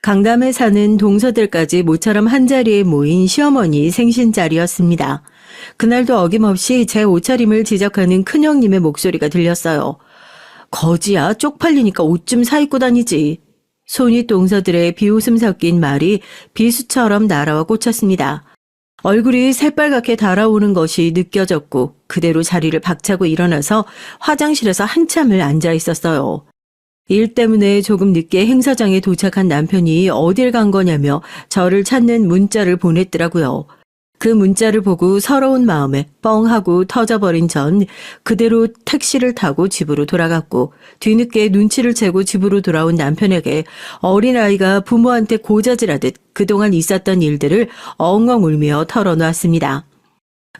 강남에 사는 동서들까지 모처럼 한자리에 모인 시어머니 생신자리였습니다. 그날도 어김없이 제 옷차림을 지적하는 큰형님의 목소리가 들렸어요. 거지야, 쪽팔리니까 옷 좀 사 입고 다니지. 손윗 동서들의 비웃음 섞인 말이 비수처럼 날아와 꽂혔습니다. 얼굴이 새빨갛게 달아오는 것이 느껴졌고 그대로 자리를 박차고 일어나서 화장실에서 한참을 앉아 있었어요. 일 때문에 조금 늦게 행사장에 도착한 남편이 어딜 간 거냐며 저를 찾는 문자를 보냈더라고요. 그 문자를 보고 서러운 마음에 뻥 하고 터져버린 전 그대로 택시를 타고 집으로 돌아갔고 뒤늦게 눈치를 채고 집으로 돌아온 남편에게 어린아이가 부모한테 고자질하듯 그동안 있었던 일들을 엉엉 울며 털어놨습니다.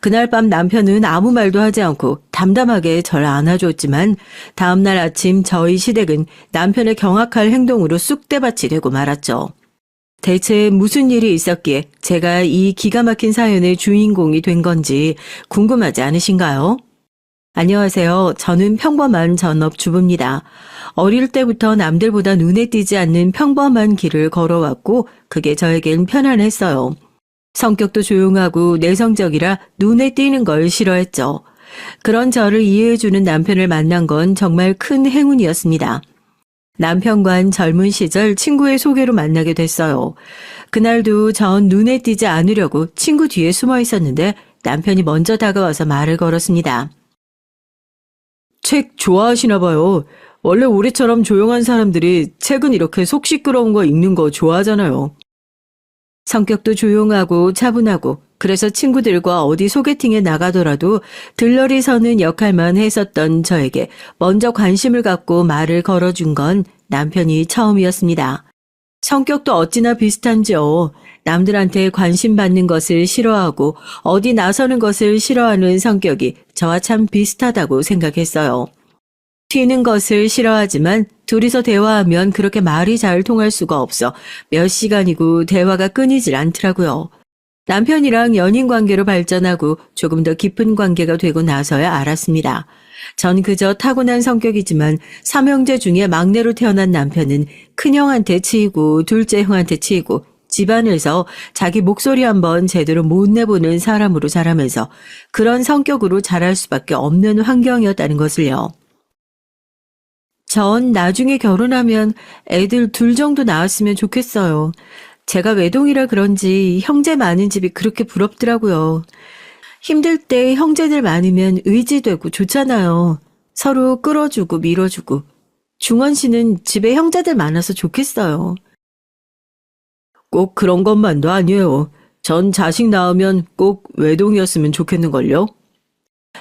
그날 밤 남편은 아무 말도 하지 않고 담담하게 절 안아줬지만 다음날 아침 저희 시댁은 남편의 경악할 행동으로 쑥대밭이 되고 말았죠. 대체 무슨 일이 있었기에 제가 이 기가 막힌 사연의 주인공이 된 건지 궁금하지 않으신가요? 안녕하세요. 저는 평범한 전업주부입니다. 어릴 때부터 남들보다 눈에 띄지 않는 평범한 길을 걸어왔고 그게 저에겐 편안했어요. 성격도 조용하고 내성적이라 눈에 띄는 걸 싫어했죠. 그런 저를 이해해주는 남편을 만난 건 정말 큰 행운이었습니다. 남편과는 젊은 시절 친구의 소개로 만나게 됐어요. 그날도 전 눈에 띄지 않으려고 친구 뒤에 숨어 있었는데 남편이 먼저 다가와서 말을 걸었습니다. 책 좋아하시나 봐요. 원래 올해처럼 조용한 사람들이 책은 이렇게 속 시끄러운 거 읽는 거 좋아하잖아요. 성격도 조용하고 차분하고 그래서 친구들과 어디 소개팅에 나가더라도 들러리 서는 역할만 했었던 저에게 먼저 관심을 갖고 말을 걸어준 건 남편이 처음이었습니다. 성격도 어찌나 비슷한지요. 남들한테 관심 받는 것을 싫어하고 어디 나서는 것을 싫어하는 성격이 저와 참 비슷하다고 생각했어요. 튀는 것을 싫어하지만 둘이서 대화하면 그렇게 말이 잘 통할 수가 없어 몇 시간이고 대화가 끊이질 않더라고요. 남편이랑 연인 관계로 발전하고 조금 더 깊은 관계가 되고 나서야 알았습니다. 전 그저 타고난 성격이지만 삼형제 중에 막내로 태어난 남편은 큰형한테 치이고 둘째 형한테 치이고 집안에서 자기 목소리 한번 제대로 못 내보는 사람으로 자라면서 그런 성격으로 자랄 수밖에 없는 환경이었다는 것을요. 전 나중에 결혼하면 애들 둘 정도 낳았으면 좋겠어요. 제가 외동이라 그런지 형제 많은 집이 그렇게 부럽더라고요. 힘들 때 형제들 많으면 의지되고 좋잖아요. 서로 끌어주고 밀어주고. 중원 씨는 집에 형제들 많아서 좋겠어요. 꼭 그런 것만도 아니에요. 전 자식 낳으면 꼭 외동이었으면 좋겠는걸요.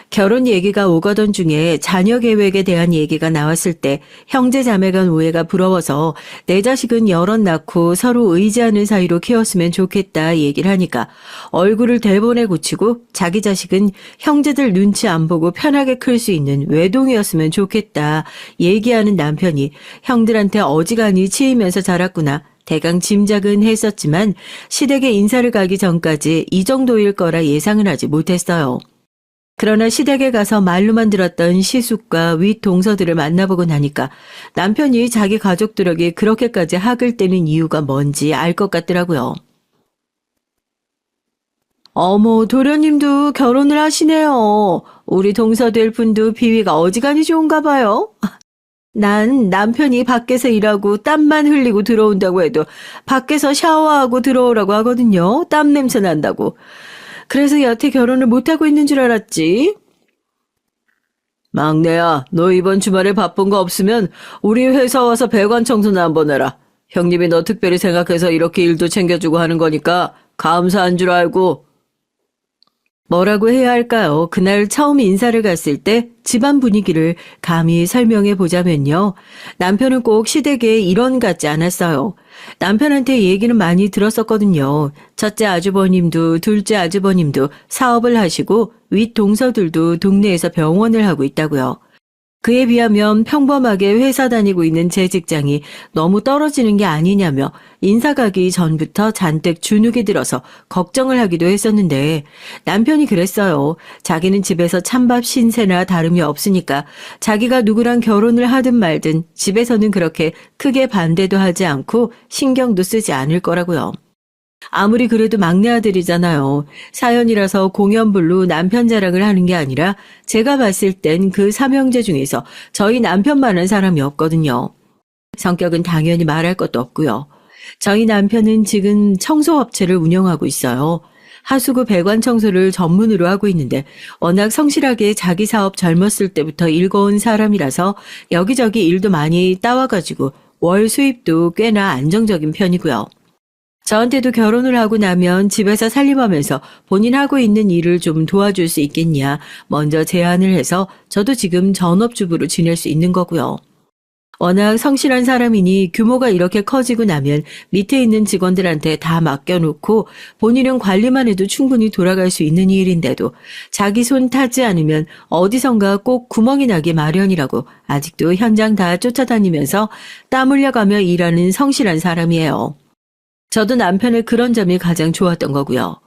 결혼 얘기가 오가던 중에 자녀 계획에 대한 얘기가 나왔을 때 형제 자매 간 오해가 부러워서 내 자식은 여럿 낳고 서로 의지하는 사이로 키웠으면 좋겠다 얘기를 하니까 얼굴을 대본에 굳히고 자기 자식은 형제들 눈치 안 보고 편하게 클 수 있는 외동이었으면 좋겠다 얘기하는 남편이 형들한테 어지간히 치이면서 자랐구나. 대강 짐작은 했었지만 시댁에 인사를 가기 전까지 이 정도일 거라 예상은 하지 못했어요. 그러나 시댁에 가서 말로만 들었던 시숙과 윗 동서들을 만나보고 나니까 남편이 자기 가족들에게 그렇게까지 학을 떼는 이유가 뭔지 알 것 같더라고요. 어머, 도련님도 결혼을 하시네요. 우리 동서될 분도 비위가 어지간히 좋은가 봐요. 난 남편이 밖에서 일하고 땀만 흘리고 들어온다고 해도 밖에서 샤워하고 들어오라고 하거든요. 땀 냄새 난다고. 그래서 여태 결혼을 못하고 있는 줄 알았지. 막내야, 너 이번 주말에 바쁜 거 없으면 우리 회사 와서 배관 청소나 한번 해라. 형님이 너 특별히 생각해서 이렇게 일도 챙겨주고 하는 거니까 감사한 줄 알고. 뭐라고 해야 할까요? 그날 처음 인사를 갔을 때 집안 분위기를 감히 설명해 보자면요. 남편은 꼭 시댁의 일원 같지 않았어요. 남편한테 얘기는 많이 들었었거든요. 첫째 아주버님도 둘째 아주버님도 사업을 하시고 윗 동서들도 동네에서 병원을 하고 있다고요. 그에 비하면 평범하게 회사 다니고 있는 제 직장이 너무 떨어지는 게 아니냐며 인사 가기 전부터 잔뜩 주눅이 들어서 걱정을 하기도 했었는데 남편이 그랬어요. 자기는 집에서 찬밥 신세나 다름이 없으니까 자기가 누구랑 결혼을 하든 말든 집에서는 그렇게 크게 반대도 하지 않고 신경도 쓰지 않을 거라고요. 아무리 그래도 막내 아들이잖아요. 사연이라서 공연불로 남편 자랑을 하는 게 아니라 제가 봤을 땐 그 삼형제 중에서 저희 남편만한 사람이 없거든요. 성격은 당연히 말할 것도 없고요. 저희 남편은 지금 청소업체를 운영하고 있어요. 하수구 배관 청소를 전문으로 하고 있는데 워낙 성실하게 자기 사업 젊었을 때부터 일궈온 사람이라서 여기저기 일도 많이 따와가지고 월 수입도 꽤나 안정적인 편이고요. 저한테도 결혼을 하고 나면 집에서 살림하면서 본인 하고 있는 일을 좀 도와줄 수 있겠냐 먼저 제안을 해서 저도 지금 전업주부로 지낼 수 있는 거고요. 워낙 성실한 사람이니 규모가 이렇게 커지고 나면 밑에 있는 직원들한테 다 맡겨놓고 본인은 관리만 해도 충분히 돌아갈 수 있는 일인데도 자기 손 타지 않으면 어디선가 꼭 구멍이 나기 마련이라고 아직도 현장 다 쫓아다니면서 땀 흘려가며 일하는 성실한 사람이에요. 저도 남편의 그런 점이 가장 좋았던 거고요.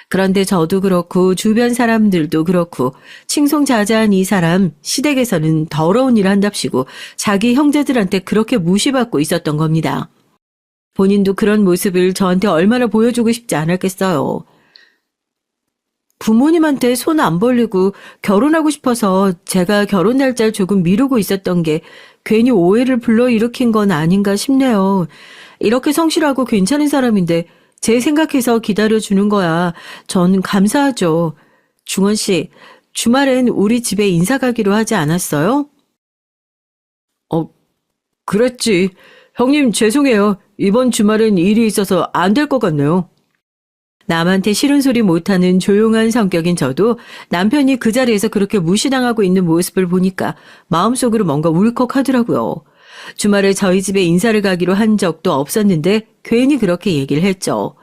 그런데 저도 그렇고 주변 사람들도 그렇고 칭송자자한 이 사람 시댁에서는 더러운 일 한답시고 자기 형제들한테 그렇게 무시받고 있었던 겁니다. 본인도 그런 모습을 저한테 얼마나 보여주고 싶지 않았겠어요. 부모님한테 손 안 벌리고 결혼하고 싶어서 제가 결혼 날짜를 조금 미루고 있었던 게 괜히 오해를 불러일으킨 건 아닌가 싶네요. 이렇게 성실하고 괜찮은 사람인데 제 생각해서 기다려주는 거야. 전 감사하죠. 중원 씨, 주말엔 우리 집에 인사 가기로 하지 않았어요? 그랬지. 형님 죄송해요. 이번 주말엔 일이 있어서 안 될 것 같네요. 남한테 싫은 소리 못하는 조용한 성격인 저도 남편이 그 자리에서 그렇게 무시당하고 있는 모습을 보니까 마음속으로 뭔가 울컥하더라고요. 주말에 저희 집에 인사를 가기로 한 적도 없었는데 괜히 그렇게 얘기를 했죠.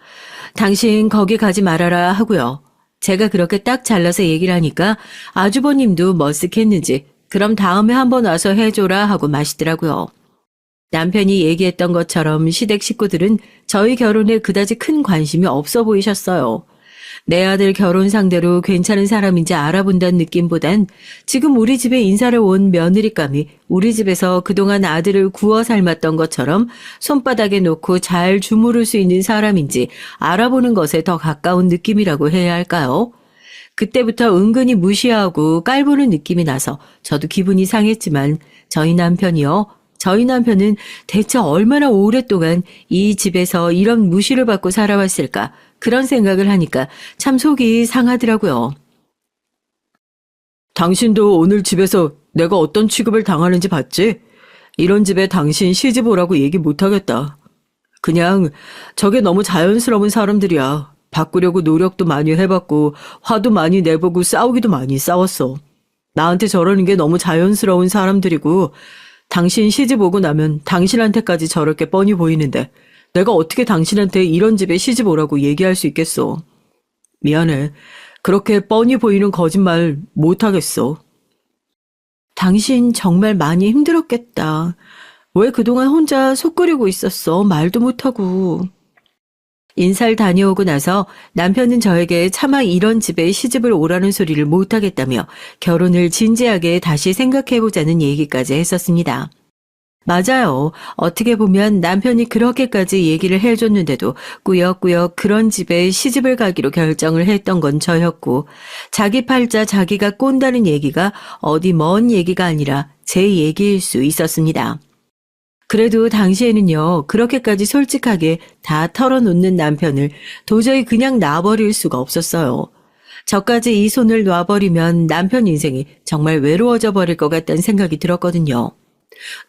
당신 거기 가지 말아라 하고요. 제가 그렇게 딱 잘라서 얘기를 하니까 아주버님도 머쓱했는지 그럼 다음에 한번 와서 해줘라 하고 마시더라고요. 남편이 얘기했던 것처럼 시댁 식구들은 저희 결혼에 그다지 큰 관심이 없어 보이셨어요. 내 아들 결혼 상대로 괜찮은 사람인지 알아본다는 느낌보단 지금 우리 집에 인사를 온 며느리감이 우리 집에서 그동안 아들을 구워 삶았던 것처럼 손바닥에 놓고 잘 주무를 수 있는 사람인지 알아보는 것에 더 가까운 느낌이라고 해야 할까요? 그때부터 은근히 무시하고 깔보는 느낌이 나서 저도 기분이 상했지만 저희 남편은 대체 얼마나 오랫동안 이 집에서 이런 무시를 받고 살아왔을까 그런 생각을 하니까 참 속이 상하더라고요. 당신도 오늘 집에서 내가 어떤 취급을 당하는지 봤지? 이런 집에 당신 시집 오라고 얘기 못하겠다. 그냥 저게 너무 자연스러운 사람들이야. 바꾸려고 노력도 많이 해봤고 화도 많이 내보고 싸우기도 많이 싸웠어. 나한테 저러는 게 너무 자연스러운 사람들이고 당신 시집 오고 나면 당신한테까지 저렇게 뻔히 보이는데 내가 어떻게 당신한테 이런 집에 시집 오라고 얘기할 수 있겠어. 미안해. 그렇게 뻔히 보이는 거짓말 못하겠어. 당신 정말 많이 힘들었겠다. 왜 그동안 혼자 속 끓이고 있었어? 말도 못하고. 인사를 다녀오고 나서 남편은 저에게 차마 이런 집에 시집을 오라는 소리를 못하겠다며 결혼을 진지하게 다시 생각해보자는 얘기까지 했었습니다. 맞아요. 어떻게 보면 남편이 그렇게까지 얘기를 해줬는데도 꾸역꾸역 그런 집에 시집을 가기로 결정을 했던 건 저였고 자기 팔자 자기가 꼰다는 얘기가 어디 먼 얘기가 아니라 제 얘기일 수 있었습니다. 그래도 당시에는요, 그렇게까지 솔직하게 다 털어놓는 남편을 도저히 그냥 놔버릴 수가 없었어요. 저까지 이 손을 놔버리면 남편 인생이 정말 외로워져 버릴 것 같다는 생각이 들었거든요.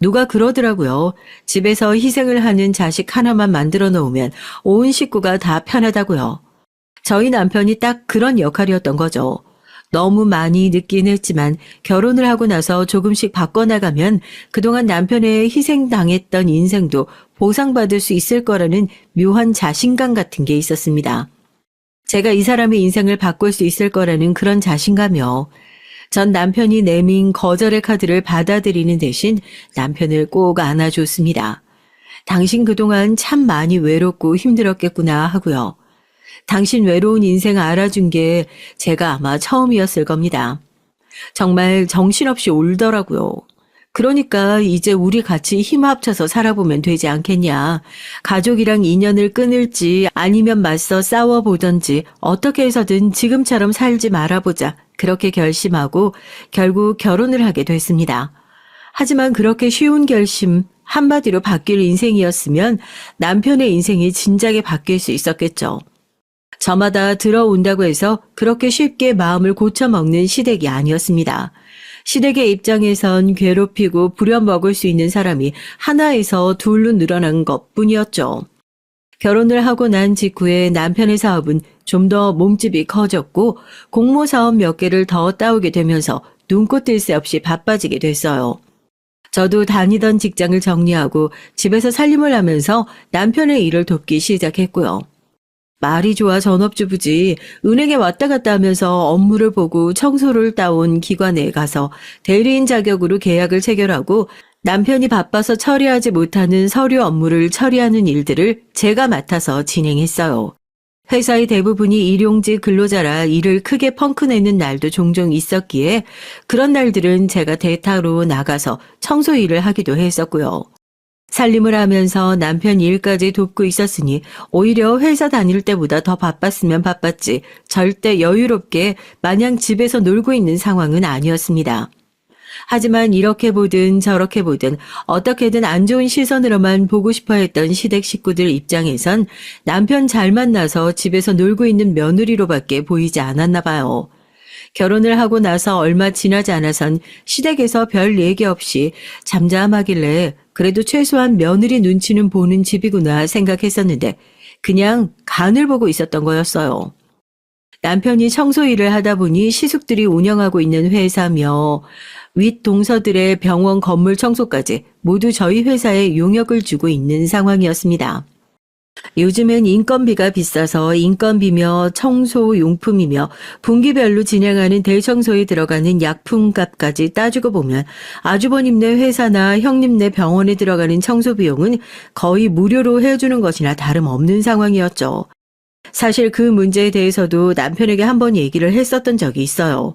누가 그러더라고요. 집에서 희생을 하는 자식 하나만 만들어 놓으면 온 식구가 다 편하다고요. 저희 남편이 딱 그런 역할이었던 거죠. 너무 많이 늦긴 했지만 결혼을 하고 나서 조금씩 바꿔나가면 그동안 남편의 희생당했던 인생도 보상받을 수 있을 거라는 묘한 자신감 같은 게 있었습니다. 제가 이 사람의 인생을 바꿀 수 있을 거라는 그런 자신감이요. 전 남편이 내민 거절의 카드를 받아들이는 대신 남편을 꼭 안아줬습니다. 당신 그동안 참 많이 외롭고 힘들었겠구나 하고요. 당신 외로운 인생 알아준 게 제가 아마 처음이었을 겁니다. 정말 정신없이 울더라고요. 그러니까 이제 우리 같이 힘 합쳐서 살아보면 되지 않겠냐. 가족이랑 인연을 끊을지 아니면 맞서 싸워보던지 어떻게 해서든 지금처럼 살지 말아보자. 그렇게 결심하고 결국 결혼을 하게 됐습니다. 하지만 그렇게 쉬운 결심, 한마디로 바뀔 인생이었으면 남편의 인생이 진작에 바뀔 수 있었겠죠. 저마다 들어온다고 해서 그렇게 쉽게 마음을 고쳐먹는 시댁이 아니었습니다. 시댁의 입장에선 괴롭히고 부려먹을 수 있는 사람이 하나에서 둘로 늘어난 것뿐이었죠. 결혼을 하고 난 직후에 남편의 사업은 좀 더 몸집이 커졌고 공모사업 몇 개를 더 따오게 되면서 눈꽃 뜰 새 없이 바빠지게 됐어요. 저도 다니던 직장을 정리하고 집에서 살림을 하면서 남편의 일을 돕기 시작했고요. 말이 좋아 전업주부지 은행에 왔다 갔다 하면서 업무를 보고 청소를 따온 기관에 가서 대리인 자격으로 계약을 체결하고 남편이 바빠서 처리하지 못하는 서류 업무를 처리하는 일들을 제가 맡아서 진행했어요. 회사의 대부분이 일용직 근로자라 일을 크게 펑크내는 날도 종종 있었기에 그런 날들은 제가 대타로 나가서 청소 일을 하기도 했었고요. 살림을 하면서 남편 일까지 돕고 있었으니 오히려 회사 다닐 때보다 더 바빴으면 바빴지 절대 여유롭게 마냥 집에서 놀고 있는 상황은 아니었습니다. 하지만 이렇게 보든 저렇게 보든 어떻게든 안 좋은 시선으로만 보고 싶어 했던 시댁 식구들 입장에선 남편 잘 만나서 집에서 놀고 있는 며느리로밖에 보이지 않았나 봐요. 결혼을 하고 나서 얼마 지나지 않아선 시댁에서 별 얘기 없이 잠잠하길래 그래도 최소한 며느리 눈치는 보는 집이구나 생각했었는데 그냥 간을 보고 있었던 거였어요. 남편이 청소 일을 하다 보니 시숙들이 운영하고 있는 회사며 윗 동서들의 병원 건물 청소까지 모두 저희 회사에 용역을 주고 있는 상황이었습니다. 요즘엔 인건비가 비싸서 인건비며 청소용품이며 분기별로 진행하는 대청소에 들어가는 약품값까지 따지고 보면 아주버님네 회사나 형님네 병원에 들어가는 청소 비용은 거의 무료로 해주는 것이나 다름없는 상황이었죠. 사실 그 문제에 대해서도 남편에게 한번 얘기를 했었던 적이 있어요.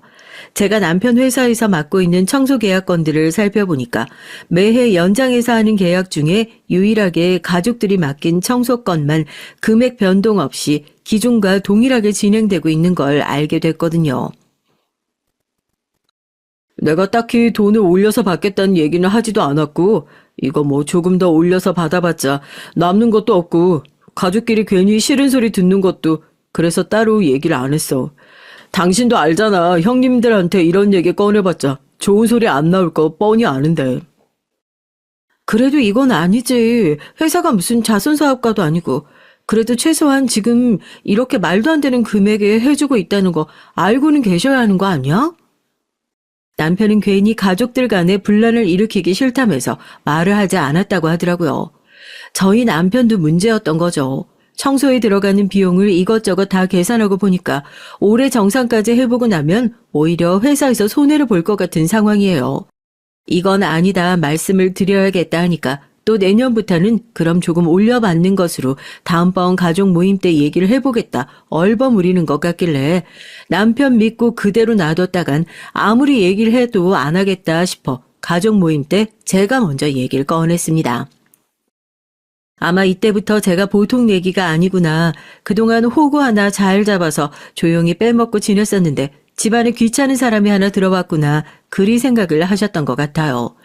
제가 남편 회사에서 맡고 있는 청소 계약건들을 살펴보니까 매해 연장해서 하는 계약 중에 유일하게 가족들이 맡긴 청소건만 금액 변동 없이 기존과 동일하게 진행되고 있는 걸 알게 됐거든요. 내가 딱히 돈을 올려서 받겠다는 얘기는 하지도 않았고 이거 뭐 조금 더 올려서 받아봤자 남는 것도 없고 가족끼리 괜히 싫은 소리 듣는 것도 그래서 따로 얘기를 안 했어. 당신도 알잖아. 형님들한테 이런 얘기 꺼내봤자 좋은 소리 안 나올 거 뻔히 아는데. 그래도 이건 아니지. 회사가 무슨 자선사업가도 아니고. 그래도 최소한 지금 이렇게 말도 안 되는 금액에 해주고 있다는 거 알고는 계셔야 하는 거 아니야? 남편은 괜히 가족들 간에 분란을 일으키기 싫다면서 말을 하지 않았다고 하더라고요. 저희 남편도 문제였던 거죠. 청소에 들어가는 비용을 이것저것 다 계산하고 보니까 올해 정산까지 해보고 나면 오히려 회사에서 손해를 볼 것 같은 상황이에요. 이건 아니다 말씀을 드려야겠다 하니까 또 내년부터는 그럼 조금 올려받는 것으로 다음번 가족 모임 때 얘기를 해보겠다 얼버무리는 것 같길래 남편 믿고 그대로 놔뒀다간 아무리 얘기를 해도 안 하겠다 싶어 가족 모임 때 제가 먼저 얘기를 꺼냈습니다. 아마 이때부터 제가 보통 얘기가 아니구나. 그동안 호구 하나 잘 잡아서 조용히 빼먹고 지냈었는데 집안에 귀찮은 사람이 하나 들어왔구나. 그리 생각을 하셨던 것 같아요.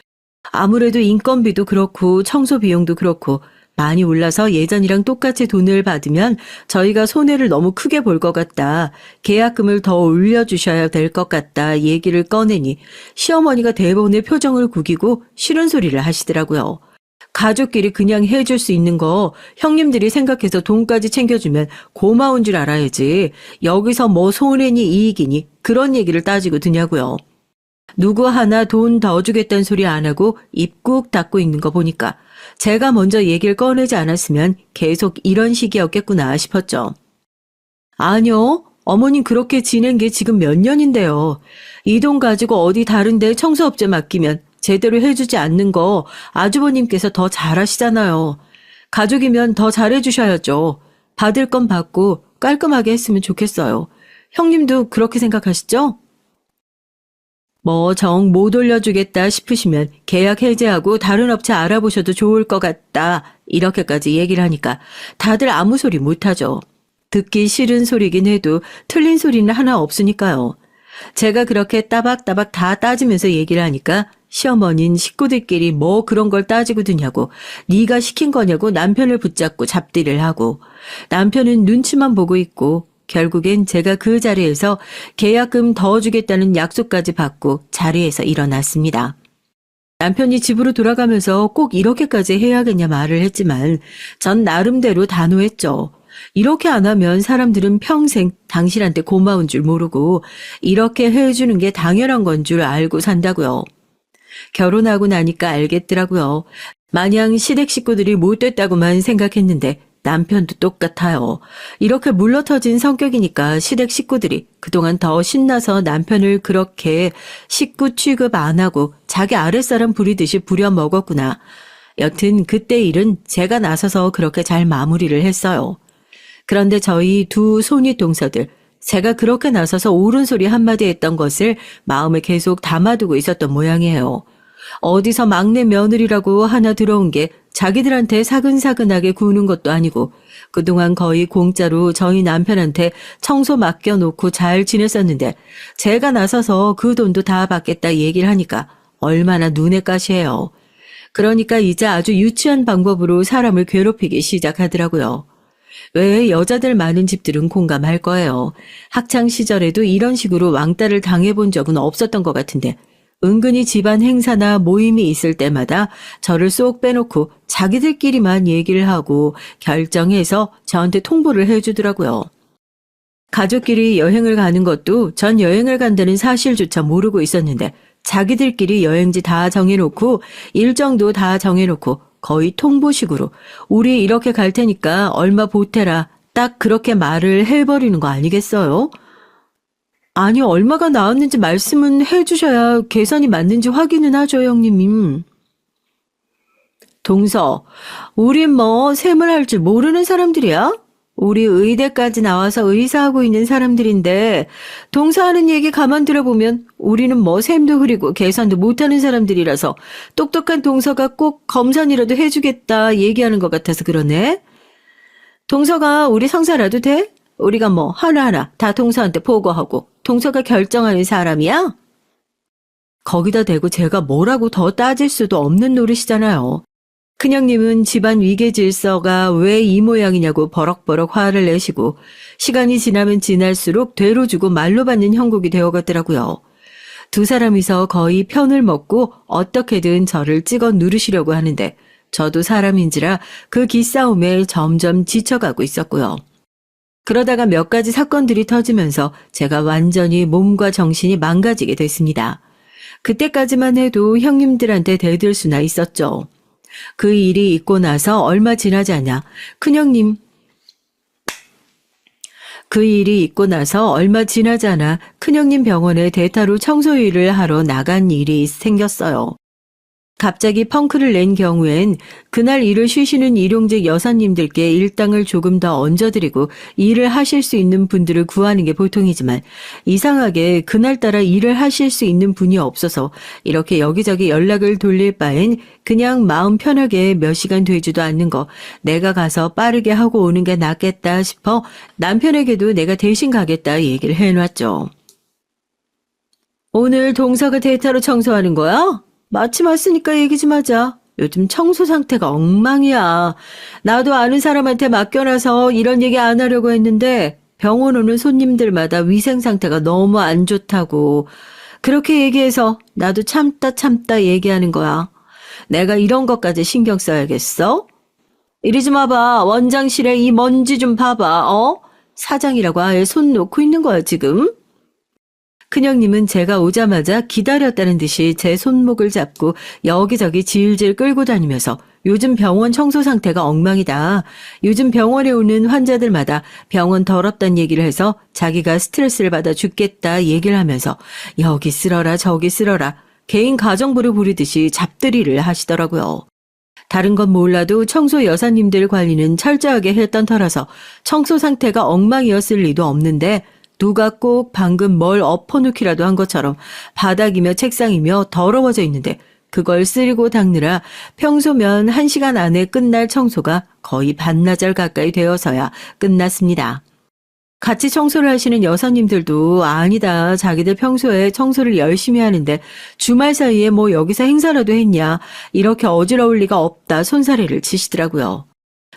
아무래도 인건비도 그렇고 청소 비용도 그렇고 많이 올라서 예전이랑 똑같이 돈을 받으면 저희가 손해를 너무 크게 볼 것 같다. 계약금을 더 올려주셔야 될 것 같다. 얘기를 꺼내니 시어머니가 대본의 표정을 구기고 싫은 소리를 하시더라고요. 가족끼리 그냥 해줄 수 있는 거 형님들이 생각해서 돈까지 챙겨주면 고마운 줄 알아야지. 여기서 뭐 손해니 이익이니 그런 얘기를 따지고 드냐고요. 누구 하나 돈 더 주겠다는 소리 안 하고 입 꾹 닫고 있는 거 보니까 제가 먼저 얘기를 꺼내지 않았으면 계속 이런 식이었겠구나 싶었죠. 아니요. 어머님 그렇게 지낸 게 지금 몇 년인데요. 이 돈 가지고 어디 다른 데 청소업체 맡기면 제대로 해주지 않는 거 아주버님께서 더 잘하시잖아요. 가족이면 더 잘해주셔야죠. 받을 건 받고 깔끔하게 했으면 좋겠어요. 형님도 그렇게 생각하시죠? 뭐 정 못 올려주겠다 싶으시면 계약 해지하고 다른 업체 알아보셔도 좋을 것 같다. 이렇게까지 얘기를 하니까 다들 아무 소리 못하죠. 듣기 싫은 소리긴 해도 틀린 소리는 하나 없으니까요. 제가 그렇게 따박따박 다 따지면서 얘기를 하니까 시어머니는 식구들끼리 뭐 그런 걸 따지고 드냐고, 네가 시킨 거냐고 남편을 붙잡고 잡들이를 하고, 남편은 눈치만 보고 있고 결국엔 제가 그 자리에서 계약금 더 주겠다는 약속까지 받고 자리에서 일어났습니다. 남편이 집으로 돌아가면서 꼭 이렇게까지 해야겠냐 말을 했지만 전 나름대로 단호했죠. 이렇게 안 하면 사람들은 평생 당신한테 고마운 줄 모르고 이렇게 해주는 게 당연한 건 줄 알고 산다고요. 결혼하고 나니까 알겠더라고요. 마냥 시댁 식구들이 못됐다고만 생각했는데 남편도 똑같아요. 이렇게 물러터진 성격이니까 시댁 식구들이 그동안 더 신나서 남편을 그렇게 식구 취급 안 하고 자기 아랫사람 부리듯이 부려먹었구나. 여튼 그때 일은 제가 나서서 그렇게 잘 마무리를 했어요. 그런데 저희 두 손윗 동서들, 제가 그렇게 나서서 옳은 소리 한마디 했던 것을 마음에 계속 담아두고 있었던 모양이에요. 어디서 막내 며느리라고 하나 들어온 게 자기들한테 사근사근하게 구는 것도 아니고 그동안 거의 공짜로 저희 남편한테 청소 맡겨놓고 잘 지냈었는데 제가 나서서 그 돈도 다 받겠다 얘기를 하니까 얼마나 눈에 가시해요. 그러니까 이제 아주 유치한 방법으로 사람을 괴롭히기 시작하더라고요. 왜 여자들 많은 집들은 공감할 거예요. 학창 시절에도 이런 식으로 왕따를 당해본 적은 없었던 것 같은데 은근히 집안 행사나 모임이 있을 때마다 저를 쏙 빼놓고 자기들끼리만 얘기를 하고 결정해서 저한테 통보를 해주더라고요. 가족끼리 여행을 가는 것도 전 여행을 간다는 사실조차 모르고 있었는데 자기들끼리 여행지 다 정해놓고 일정도 다 정해놓고 거의 통보식으로 우리 이렇게 갈 테니까 얼마 보태라 딱 그렇게 말을 해버리는 거 아니겠어요? 아니 얼마가 나왔는지 말씀은 해주셔야 계산이 맞는지 확인은 하죠 형님. 동서, 우린 뭐 셈을 할 줄 모르는 사람들이야? 우리 의대까지 나와서 의사하고 있는 사람들인데 동서 하는 얘기 가만 들어보면 우리는 뭐 셈도 흐리고 계산도 못하는 사람들이라서 똑똑한 동서가 꼭 검사이라도 해주겠다 얘기하는 것 같아서 그러네. 동서가 우리 성사라도 돼? 우리가 뭐 하나하나 다 동서한테 보고하고 동서가 결정하는 사람이야? 거기다 대고 제가 뭐라고 더 따질 수도 없는 노릇이잖아요. 큰형님은 집안 위계 질서가 왜 이 모양이냐고 버럭버럭 화를 내시고 시간이 지나면 지날수록 되로 주고 말로 받는 형국이 되어가더라고요. 두 사람이서 거의 편을 먹고 어떻게든 저를 찍어 누르시려고 하는데 저도 사람인지라 그 기싸움에 점점 지쳐가고 있었고요. 그러다가 몇 가지 사건들이 터지면서 제가 완전히 몸과 정신이 망가지게 됐습니다. 그때까지만 해도 형님들한테 대들 수나 있었죠. 그 일이 있고 나서 얼마 지나지 않아 큰형님 병원에 대타로 청소 일을 하러 나간 일이 생겼어요. 갑자기 펑크를 낸 경우엔 그날 일을 쉬시는 일용직 여사님들께 일당을 조금 더 얹어드리고 일을 하실 수 있는 분들을 구하는 게 보통이지만 이상하게 그날따라 일을 하실 수 있는 분이 없어서 이렇게 여기저기 연락을 돌릴 바엔 그냥 마음 편하게 몇 시간 되지도 않는 거 내가 가서 빠르게 하고 오는 게 낫겠다 싶어 남편에게도 내가 대신 가겠다 얘기를 해놨죠. 오늘 동서가 대타로 청소하는 거야? 마침 왔으니까 얘기 좀 하자. 요즘 청소 상태가 엉망이야. 나도 아는 사람한테 맡겨놔서 이런 얘기 안 하려고 했는데 병원 오는 손님들마다 위생 상태가 너무 안 좋다고. 그렇게 얘기해서 나도 참다 얘기하는 거야. 내가 이런 것까지 신경 써야겠어? 이리 좀 와봐. 원장실에 이 먼지 좀 봐봐. 사장이라고 아예 손 놓고 있는 거야 지금. 큰형님은 제가 오자마자 기다렸다는 듯이 제 손목을 잡고 여기저기 질질 끌고 다니면서 요즘 병원 청소 상태가 엉망이다. 요즘 병원에 오는 환자들마다 병원 더럽다는 얘기를 해서 자기가 스트레스를 받아 죽겠다 얘기를 하면서 여기 쓸어라 저기 쓸어라 개인 가정부를 부리듯이 잡들이를 하시더라고요. 다른 건 몰라도 청소 여사님들 관리는 철저하게 했던 터라서 청소 상태가 엉망이었을 리도 없는데 누가 꼭 방금 뭘 엎어놓기라도 한 것처럼 바닥이며 책상이며 더러워져 있는데 그걸 쓸고 닦느라 평소면 1시간 안에 끝날 청소가 거의 반나절 가까이 되어서야 끝났습니다. 같이 청소를 하시는 여사님들도 아니다. 자기들 평소에 청소를 열심히 하는데 주말 사이에 뭐 여기서 행사라도 했냐. 이렇게 어지러울 리가 없다. 손사래를 치시더라고요.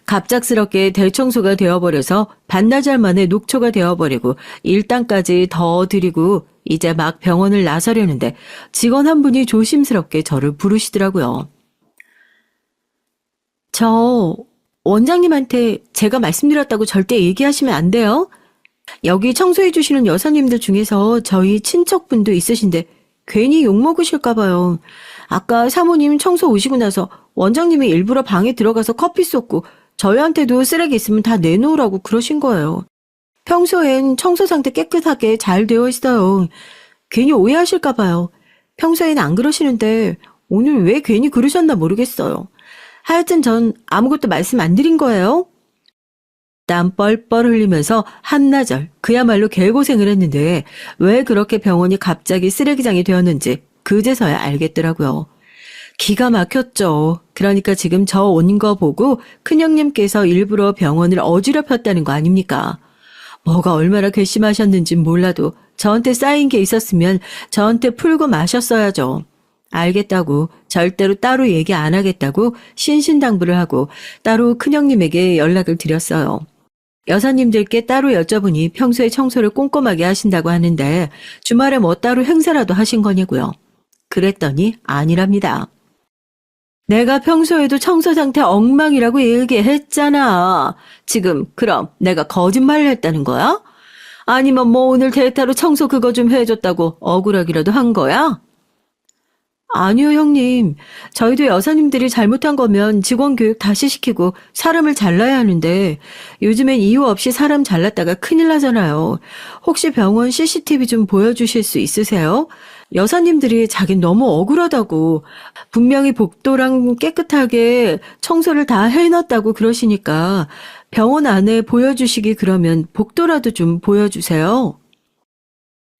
갑작스럽게 대청소가 되어버려서 반나절 만에 녹초가 되어버리고 일당까지 더 드리고 이제 막 병원을 나서려는데 직원 한 분이 조심스럽게 저를 부르시더라고요. 저 원장님한테 제가 말씀드렸다고 절대 얘기하시면 안 돼요. 여기 청소해 주시는 여사님들 중에서 저희 친척분도 있으신데 괜히 욕먹으실까 봐요. 아까 사모님 청소 오시고 나서 원장님이 일부러 방에 들어가서 커피 쏟고 저희한테도 쓰레기 있으면 다 내놓으라고 그러신 거예요. 평소엔 청소 상태 깨끗하게 잘 되어 있어요. 괜히 오해하실까 봐요. 평소엔 안 그러시는데 오늘 왜 괜히 그러셨나 모르겠어요. 하여튼 전 아무것도 말씀 안 드린 거예요. 땀 뻘뻘 흘리면서 한나절 그야말로 개고생을 했는데 왜 그렇게 병원이 갑자기 쓰레기장이 되었는지 그제서야 알겠더라고요. 기가 막혔죠. 그러니까 지금 저 온 거 보고 큰형님께서 일부러 병원을 어지럽혔다는 거 아닙니까? 뭐가 얼마나 괘씸하셨는진 몰라도 저한테 쌓인 게 있었으면 저한테 풀고 마셨어야죠. 알겠다고 절대로 따로 얘기 안 하겠다고 신신당부를 하고 따로 큰형님에게 연락을 드렸어요. 여사님들께 따로 여쭤보니 평소에 청소를 꼼꼼하게 하신다고 하는데 주말에 뭐 따로 행사라도 하신 거냐고요. 그랬더니 아니랍니다. 내가 평소에도 청소 상태 엉망이라고 얘기했잖아. 지금 그럼 내가 거짓말을 했다는 거야? 아니면 뭐 오늘 대타로 청소 그거 좀 해줬다고 억울하기라도 한 거야? 아니요, 형님. 저희도 여사님들이 잘못한 거면 직원 교육 다시 시키고 사람을 잘라야 하는데 요즘엔 이유 없이 사람 잘랐다가 큰일 나잖아요. 혹시 병원 CCTV 좀 보여주실 수 있으세요? 여사님들이 자긴 너무 억울하다고 분명히 복도랑 깨끗하게 청소를 다 해놨다고 그러시니까 병원 안에 보여주시기 그러면 복도라도 좀 보여주세요.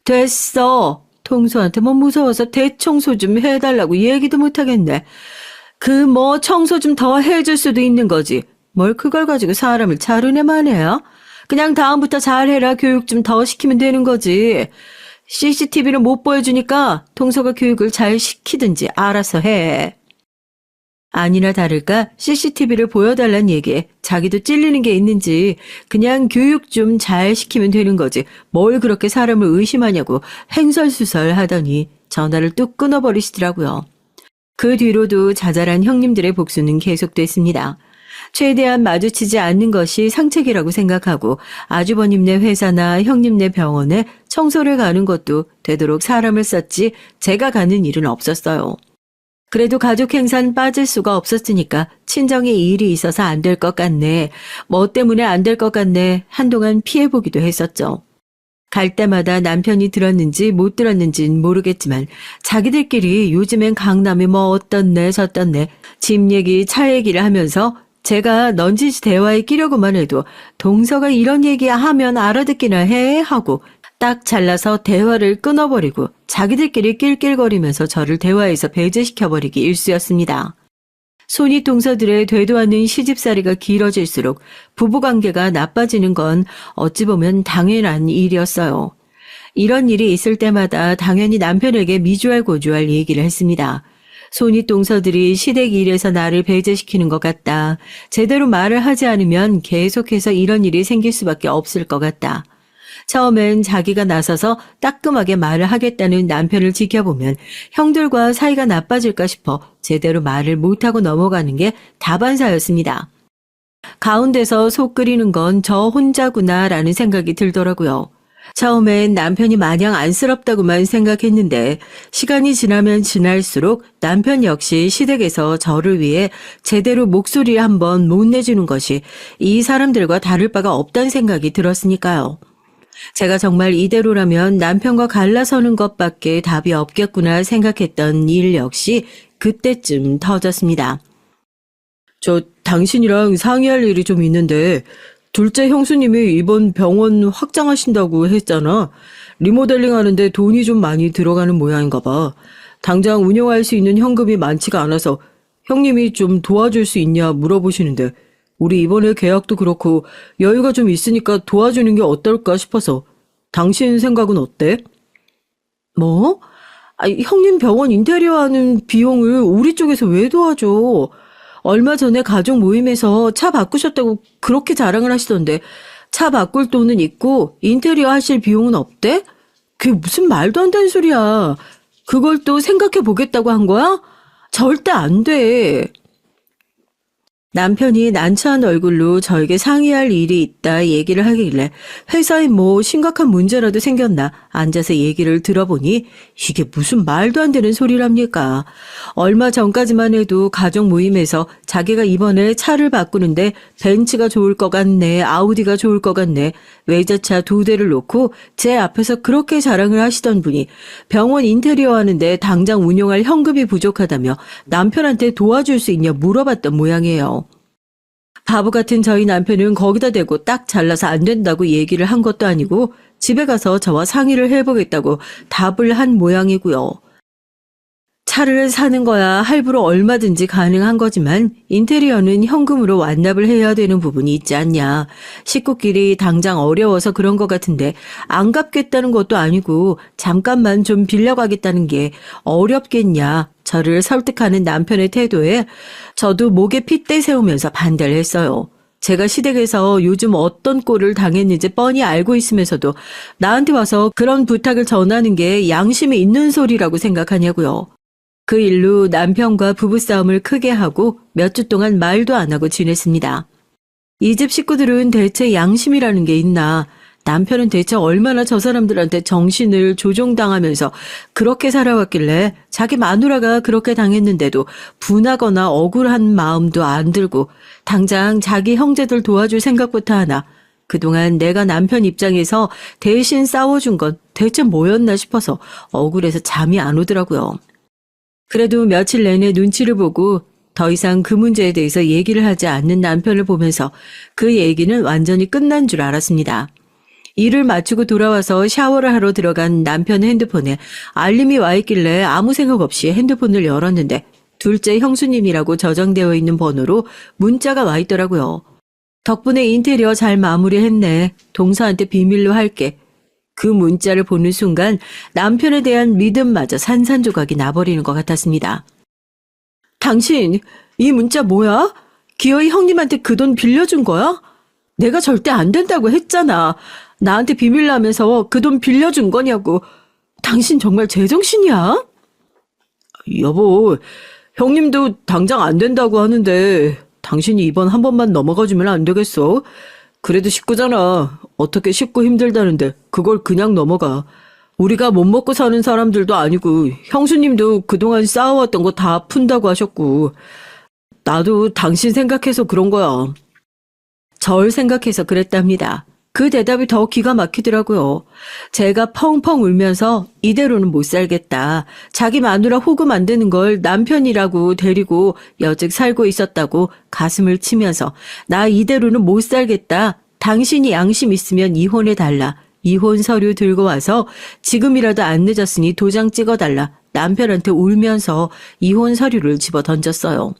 됐어. 통수한테 뭐 무서워서 대청소 좀 해달라고 얘기도 못하겠네. 그 뭐 청소 좀 더 해줄 수도 있는 거지. 뭘 그걸 가지고 사람을 자르네 마네야. 그냥 다음부터 잘해라 교육 좀 더 시키면 되는 거지. CCTV를 못 보여주니까 통소가 교육을 잘 시키든지 알아서 해. 아니나 다를까 CCTV를 보여달란 얘기에 자기도 찔리는 게 있는지 그냥 교육 좀 잘 시키면 되는 거지 뭘 그렇게 사람을 의심하냐고 횡설수설 하더니 전화를 뚝 끊어버리시더라고요. 그 뒤로도 자잘한 형님들의 복수는 계속됐습니다. 최대한 마주치지 않는 것이 상책이라고 생각하고 아주버님네 회사나 형님네 병원에 청소를 가는 것도 되도록 사람을 썼지 제가 가는 일은 없었어요. 그래도 가족 행사는 빠질 수가 없었으니까 친정에 일이 있어서 안 될 것 같네. 뭐 때문에 안 될 것 같네. 한동안 피해보기도 했었죠. 갈 때마다 남편이 들었는지 못 들었는진 모르겠지만 자기들끼리 요즘엔 강남이 뭐 어떻네 저떻네 집 얘기 차 얘기를 하면서 제가 넌지시 대화에 끼려고만 해도 동서가 이런 얘기 하면 알아듣기나 해 하고 딱 잘라서 대화를 끊어버리고 자기들끼리 낄낄거리면서 저를 대화에서 배제시켜버리기 일쑤였습니다. 손이 동서들의 되도 않는 시집살이가 길어질수록 부부관계가 나빠지는 건 어찌 보면 당연한 일이었어요. 이런 일이 있을 때마다 당연히 남편에게 미주알 고주알 얘기를 했습니다. 손이 동서들이 시댁 일에서 나를 배제시키는 것 같다. 제대로 말을 하지 않으면 계속해서 이런 일이 생길 수밖에 없을 것 같다. 처음엔 자기가 나서서 따끔하게 말을 하겠다는 남편을 지켜보면 형들과 사이가 나빠질까 싶어 제대로 말을 못하고 넘어가는 게 다반사였습니다. 가운데서 속 끓이는 건 저 혼자구나라는 생각이 들더라고요. 처음엔 남편이 마냥 안쓰럽다고만 생각했는데 시간이 지나면 지날수록 남편 역시 시댁에서 저를 위해 제대로 목소리를 한번 못 내주는 것이 이 사람들과 다를 바가 없다는 생각이 들었으니까요. 제가 정말 이대로라면 남편과 갈라서는 것밖에 답이 없겠구나 생각했던 일 역시 그때쯤 터졌습니다. 당신이랑 상의할 일이 좀 있는데 둘째 형수님이 이번 병원 확장하신다고 했잖아. 리모델링 하는데 돈이 좀 많이 들어가는 모양인가 봐. 당장 운영할 수 있는 현금이 많지가 않아서 형님이 좀 도와줄 수 있냐 물어보시는데 우리 이번에 계약도 그렇고 여유가 좀 있으니까 도와주는 게 어떨까 싶어서 당신 생각은 어때? 뭐? 형님 병원 인테리어 하는 비용을 우리 쪽에서 왜 도와줘? 얼마 전에 가족 모임에서 차 바꾸셨다고 그렇게 자랑을 하시던데 차 바꿀 돈은 있고 인테리어 하실 비용은 없대? 그게 무슨 말도 안 되는 소리야. 그걸 또 생각해 보겠다고 한 거야? 절대 안 돼. 남편이 난처한 얼굴로 저에게 상의할 일이 있다 얘기를 하길래 회사에 뭐 심각한 문제라도 생겼나 앉아서 얘기를 들어보니 이게 무슨 말도 안 되는 소리랍니까. 얼마 전까지만 해도 가족 모임에서 자기가 이번에 차를 바꾸는데 벤츠가 좋을 것 같네, 아우디가 좋을 것 같네, 외제차 2대를 놓고 제 앞에서 그렇게 자랑을 하시던 분이 병원 인테리어 하는데 당장 운용할 현금이 부족하다며 남편한테 도와줄 수 있냐 물어봤던 모양이에요. 바보 같은 저희 남편은 거기다 대고 딱 잘라서 안 된다고 얘기를 한 것도 아니고 집에 가서 저와 상의를 해보겠다고 답을 한 모양이고요. 차를 사는 거야 할부로 얼마든지 가능한 거지만 인테리어는 현금으로 완납을 해야 되는 부분이 있지 않냐. 식구끼리 당장 어려워서 그런 것 같은데 안 갚겠다는 것도 아니고 잠깐만 좀 빌려가겠다는 게 어렵겠냐. 저를 설득하는 남편의 태도에 저도 목에 핏대 세우면서 반대를 했어요. 제가 시댁에서 요즘 어떤 꼴을 당했는지 뻔히 알고 있으면서도 나한테 와서 그런 부탁을 전하는 게 양심이 있는 소리라고 생각하냐고요. 그 일로 남편과 부부싸움을 크게 하고 몇 주 동안 말도 안 하고 지냈습니다. 이 집 식구들은 대체 양심이라는 게 있나? 남편은 대체 얼마나 저 사람들한테 정신을 조종당하면서 그렇게 살아왔길래 자기 마누라가 그렇게 당했는데도 분하거나 억울한 마음도 안 들고 당장 자기 형제들 도와줄 생각부터 하나. 그동안 내가 남편 입장에서 대신 싸워준 건 대체 뭐였나 싶어서 억울해서 잠이 안 오더라고요. 그래도 며칠 내내 눈치를 보고 더 이상 그 문제에 대해서 얘기를 하지 않는 남편을 보면서 그 얘기는 완전히 끝난 줄 알았습니다. 일을 마치고 돌아와서 샤워를 하러 들어간 남편 핸드폰에 알림이 와 있길래 아무 생각 없이 핸드폰을 열었는데 둘째 형수님이라고 저장되어 있는 번호로 문자가 와 있더라고요. 덕분에 인테리어 잘 마무리했네. 동서한테 비밀로 할게. 그 문자를 보는 순간 남편에 대한 믿음마저 산산조각이 나버리는 것 같았습니다. 당신, 이 문자 뭐야? 기어이 형님한테 그 돈 빌려준 거야? 내가 절대 안 된다고 했잖아. 나한테 비밀로 하면서 그 돈 빌려준 거냐고. 당신 정말 제정신이야? 여보, 형님도 당장 안 된다고 하는데 당신이 이번 한 번만 넘어가주면 안 되겠어? 그래도 식구잖아. 어떻게 식구 힘들다는데 그걸 그냥 넘어가. 우리가 못 먹고 사는 사람들도 아니고 형수님도 그동안 쌓아왔던 거 다 푼다고 하셨고 나도 당신 생각해서 그런 거야. 절 생각해서 그랬답니다. 그 대답이 더 기가 막히더라고요. 제가 펑펑 울면서 이대로는 못 살겠다. 자기 마누라 호구 만드는 걸 남편이라고 데리고 여직 살고 있었다고 가슴을 치면서 나 이대로는 못 살겠다. 당신이 양심 있으면 이혼해달라. 이혼 서류 들고 와서 지금이라도 안 늦었으니 도장 찍어달라. 남편한테 울면서 이혼 서류를 집어 던졌어요.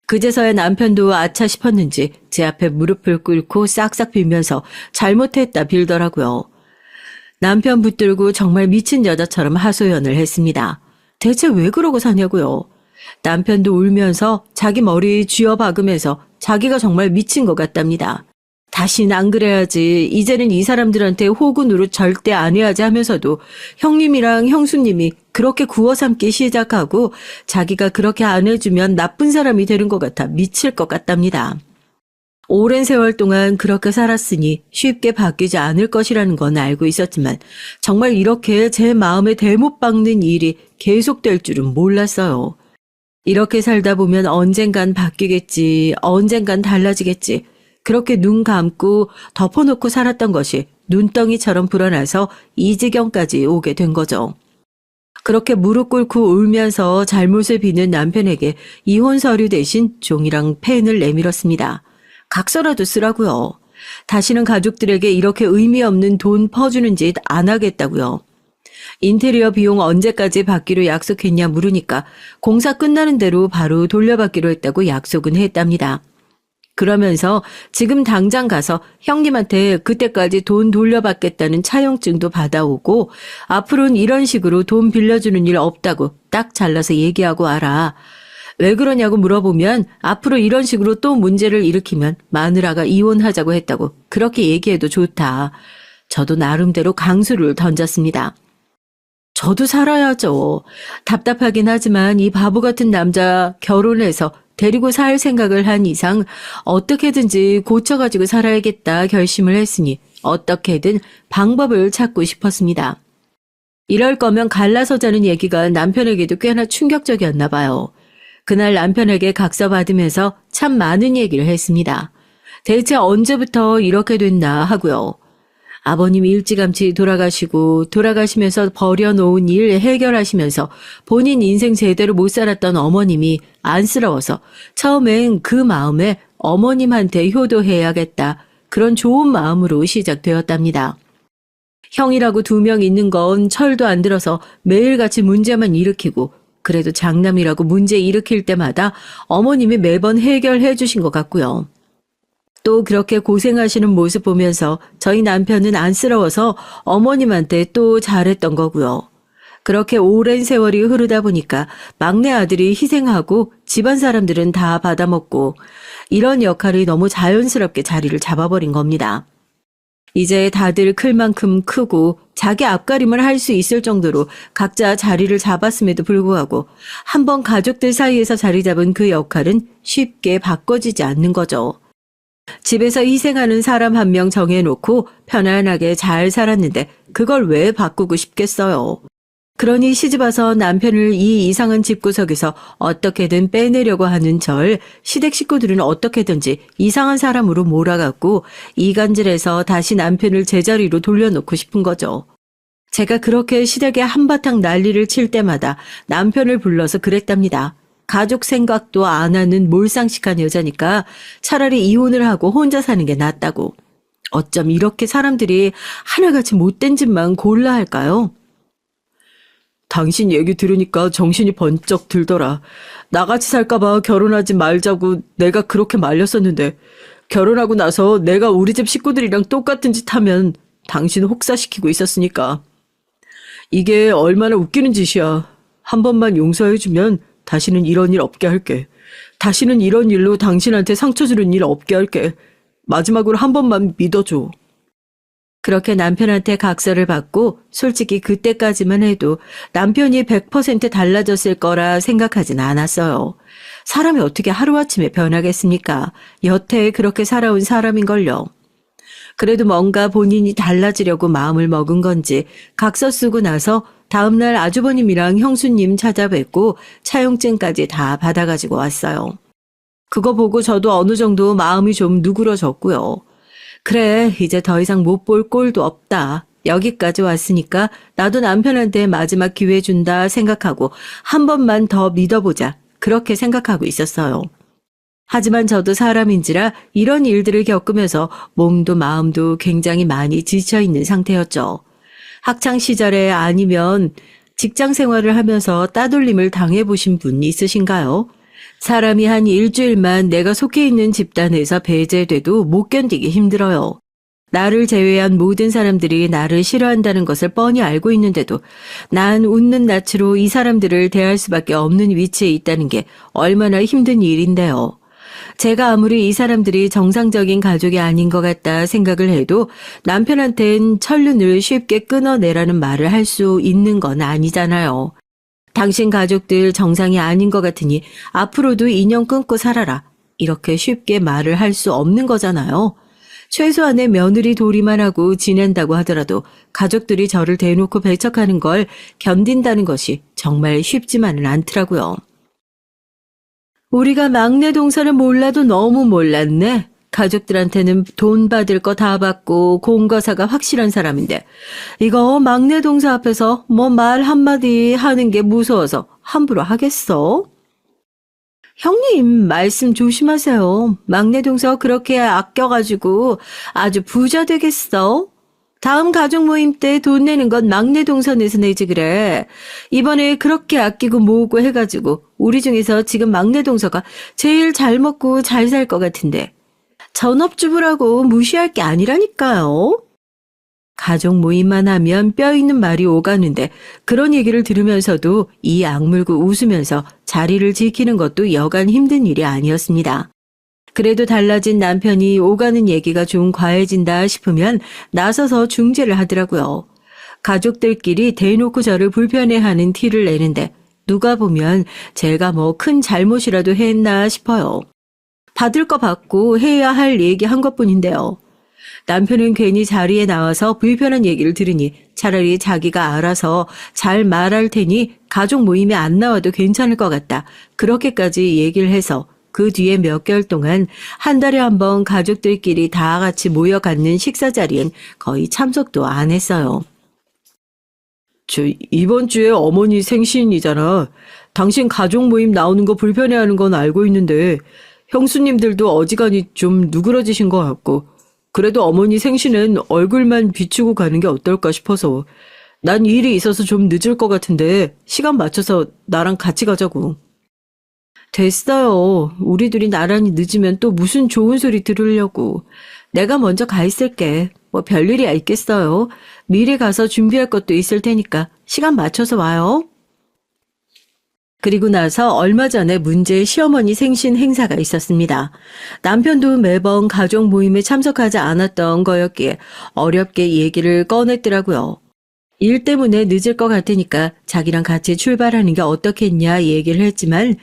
그제서야 남편도 아차 싶었는지 제 앞에 무릎을 꿇고 싹싹 빌면서 잘못했다 빌더라고요. 남편 붙들고 정말 미친 여자처럼 하소연을 했습니다. 대체 왜 그러고 사냐고요. 남편도 울면서 자기 머리 쥐어박으면서 자기가 정말 미친 것 같답니다. 다시는 안 그래야지. 이제는 이 사람들한테 호구 노릇 절대 안 해야지 하면서도 형님이랑 형수님이 그렇게 구워 삶기 시작하고 자기가 그렇게 안 해주면 나쁜 사람이 되는 것 같아 미칠 것 같답니다. 오랜 세월 동안 그렇게 살았으니 쉽게 바뀌지 않을 것이라는 건 알고 있었지만 정말 이렇게 제 마음에 대못 박는 일이 계속될 줄은 몰랐어요. 이렇게 살다 보면 언젠간 바뀌겠지, 언젠간 달라지겠지. 그렇게 눈 감고 덮어놓고 살았던 것이 눈덩이처럼 불어나서 이 지경까지 오게 된 거죠. 그렇게 무릎 꿇고 울면서 잘못을 비는 남편에게 이혼 서류 대신 종이랑 펜을 내밀었습니다. 각서라도 쓰라고요. 다시는 가족들에게 이렇게 의미 없는 돈 퍼주는 짓 안 하겠다고요. 인테리어 비용 언제까지 받기로 약속했냐 물으니까 공사 끝나는 대로 바로 돌려받기로 했다고 약속은 했답니다. 그러면서 지금 당장 가서 형님한테 그때까지 돈 돌려받겠다는 차용증도 받아오고 앞으로는 이런 식으로 돈 빌려주는 일 없다고 딱 잘라서 얘기하고 와라. 왜 그러냐고 물어보면 앞으로 이런 식으로 또 문제를 일으키면 마누라가 이혼하자고 했다고 그렇게 얘기해도 좋다. 저도 나름대로 강수를 던졌습니다. 저도 살아야죠. 답답하긴 하지만 이 바보 같은 남자 결혼해서 데리고 살 생각을 한 이상 어떻게든지 고쳐가지고 살아야겠다 결심을 했으니 어떻게든 방법을 찾고 싶었습니다. 이럴 거면 갈라서 자는 얘기가 남편에게도 꽤나 충격적이었나 봐요. 그날 남편에게 각서 받으면서 참 많은 얘기를 했습니다. 대체 언제부터 이렇게 됐나 하고요. 아버님이 일찌감치 돌아가시면서 버려놓은 일 해결하시면서 본인 인생 제대로 못 살았던 어머님이 안쓰러워서 처음엔 그 마음에 어머님한테 효도해야겠다. 그런 좋은 마음으로 시작되었답니다. 형이라고 2명 있는 건 철도 안 들어서 매일같이 문제만 일으키고 그래도 장남이라고 문제 일으킬 때마다 어머님이 매번 해결해 주신 것 같고요. 또 그렇게 고생하시는 모습 보면서 저희 남편은 안쓰러워서 어머님한테 또 잘했던 거고요. 그렇게 오랜 세월이 흐르다 보니까 막내 아들이 희생하고 집안 사람들은 다 받아먹고 이런 역할이 너무 자연스럽게 자리를 잡아버린 겁니다. 이제 다들 클 만큼 크고 자기 앞가림을 할 수 있을 정도로 각자 자리를 잡았음에도 불구하고 한번 가족들 사이에서 자리 잡은 그 역할은 쉽게 바꿔지지 않는 거죠. 집에서 희생하는 사람 한 명 정해놓고 편안하게 잘 살았는데 그걸 왜 바꾸고 싶겠어요. 그러니 시집와서 남편을 이 이상한 집구석에서 어떻게든 빼내려고 하는 절 시댁 식구들은 어떻게든지 이상한 사람으로 몰아갖고 이간질해서 다시 남편을 제자리로 돌려놓고 싶은 거죠. 제가 그렇게 시댁에 한바탕 난리를 칠 때마다 남편을 불러서 그랬답니다. 가족 생각도 안 하는 몰상식한 여자니까 차라리 이혼을 하고 혼자 사는 게 낫다고. 어쩜 이렇게 사람들이 하나같이 못된 짓만 골라 할까요? 당신 얘기 들으니까 정신이 번쩍 들더라. 나같이 살까봐 결혼하지 말자고 내가 그렇게 말렸었는데 결혼하고 나서 내가 우리 집 식구들이랑 똑같은 짓 하면 당신 혹사시키고 있었으니까. 이게 얼마나 웃기는 짓이야. 한 번만 용서해주면 다시는 이런 일 없게 할게. 다시는 이런 일로 당신한테 상처 주는 일 없게 할게. 마지막으로 한 번만 믿어줘. 그렇게 남편한테 각서를 받고 솔직히 그때까지만 해도 남편이 100% 달라졌을 거라 생각하진 않았어요. 사람이 어떻게 하루아침에 변하겠습니까? 여태 그렇게 살아온 사람인걸요. 그래도 뭔가 본인이 달라지려고 마음을 먹은 건지 각서 쓰고 나서 다음날 아주버님이랑 형수님 찾아뵙고 차용증까지 다 받아가지고 왔어요. 그거 보고 저도 어느 정도 마음이 좀 누그러졌고요. 그래, 이제 더 이상 못 볼 꼴도 없다. 여기까지 왔으니까 나도 남편한테 마지막 기회 준다 생각하고 한 번만 더 믿어보자. 그렇게 생각하고 있었어요. 하지만 저도 사람인지라 이런 일들을 겪으면서 몸도 마음도 굉장히 많이 지쳐있는 상태였죠. 학창 시절에 아니면 직장 생활을 하면서 따돌림을 당해보신 분 있으신가요? 사람이 한 일주일만 내가 속해 있는 집단에서 배제돼도 못 견디기 힘들어요. 나를 제외한 모든 사람들이 나를 싫어한다는 것을 뻔히 알고 있는데도 난 웃는 낯으로 이 사람들을 대할 수밖에 없는 위치에 있다는 게 얼마나 힘든 일인데요. 제가 아무리 이 사람들이 정상적인 가족이 아닌 것 같다 생각을 해도 남편한텐 천륜을 쉽게 끊어내라는 말을 할 수 있는 건 아니잖아요. 당신 가족들 정상이 아닌 것 같으니 앞으로도 인연 끊고 살아라. 이렇게 쉽게 말을 할 수 없는 거잖아요. 최소한의 며느리 도리만 하고 지낸다고 하더라도 가족들이 저를 대놓고 배척하는 걸 견딘다는 것이 정말 쉽지만은 않더라고요. 우리가 막내 동서는 몰라도 너무 몰랐네. 가족들한테는 돈 받을 거 다 받고 공과사가 확실한 사람인데 이거 막내 동서 앞에서 뭐 말 한마디 하는 게 무서워서 함부로 하겠어? 형님, 말씀 조심하세요. 막내 동서 그렇게 아껴가지고 아주 부자 되겠어. 다음 가족 모임 때 돈 내는 건 막내 동서 내서 내지 그래. 이번에 그렇게 아끼고 모으고 해가지고 우리 중에서 지금 막내 동서가 제일 잘 먹고 잘 살 것 같은데 전업주부라고 무시할 게 아니라니까요. 가족 모임만 하면 뼈 있는 말이 오가는데 그런 얘기를 들으면서도 이 악물고 웃으면서 자리를 지키는 것도 여간 힘든 일이 아니었습니다. 그래도 달라진 남편이 오가는 얘기가 좀 과해진다 싶으면 나서서 중재를 하더라고요. 가족들끼리 대놓고 저를 불편해하는 티를 내는데 누가 보면 제가 뭐 큰 잘못이라도 했나 싶어요. 받을 거 받고 해야 할 얘기 한 것뿐인데요. 남편은 괜히 자리에 나와서 불편한 얘기를 들으니 차라리 자기가 알아서 잘 말할 테니 가족 모임에 안 나와도 괜찮을 것 같다. 그렇게까지 얘기를 해서 그 뒤에 몇 개월 동안 한 달에 한 번 가족들끼리 다 같이 모여 갖는 식사 자리엔 거의 참석도 안 했어요. 이번 주에 어머니 생신이잖아. 당신 가족 모임 나오는 거 불편해하는 건 알고 있는데 형수님들도 어지간히 좀 누그러지신 것 같고 그래도 어머니 생신엔 얼굴만 비추고 가는 게 어떨까 싶어서 난 일이 있어서 좀 늦을 것 같은데 시간 맞춰서 나랑 같이 가자고. 됐어요. 우리 둘이 나란히 늦으면 또 무슨 좋은 소리 들으려고. 내가 먼저 가 있을게. 뭐 별일이야 있겠어요. 미리 가서 준비할 것도 있을 테니까 시간 맞춰서 와요. 그리고 나서 얼마 전에 문제의 시어머니 생신 행사가 있었습니다. 남편도 매번 가족 모임에 참석하지 않았던 거였기에 어렵게 얘기를 꺼냈더라고요. 일 때문에 늦을 것 같으니까 자기랑 같이 출발하는 게 어떻겠냐 얘기를 했지만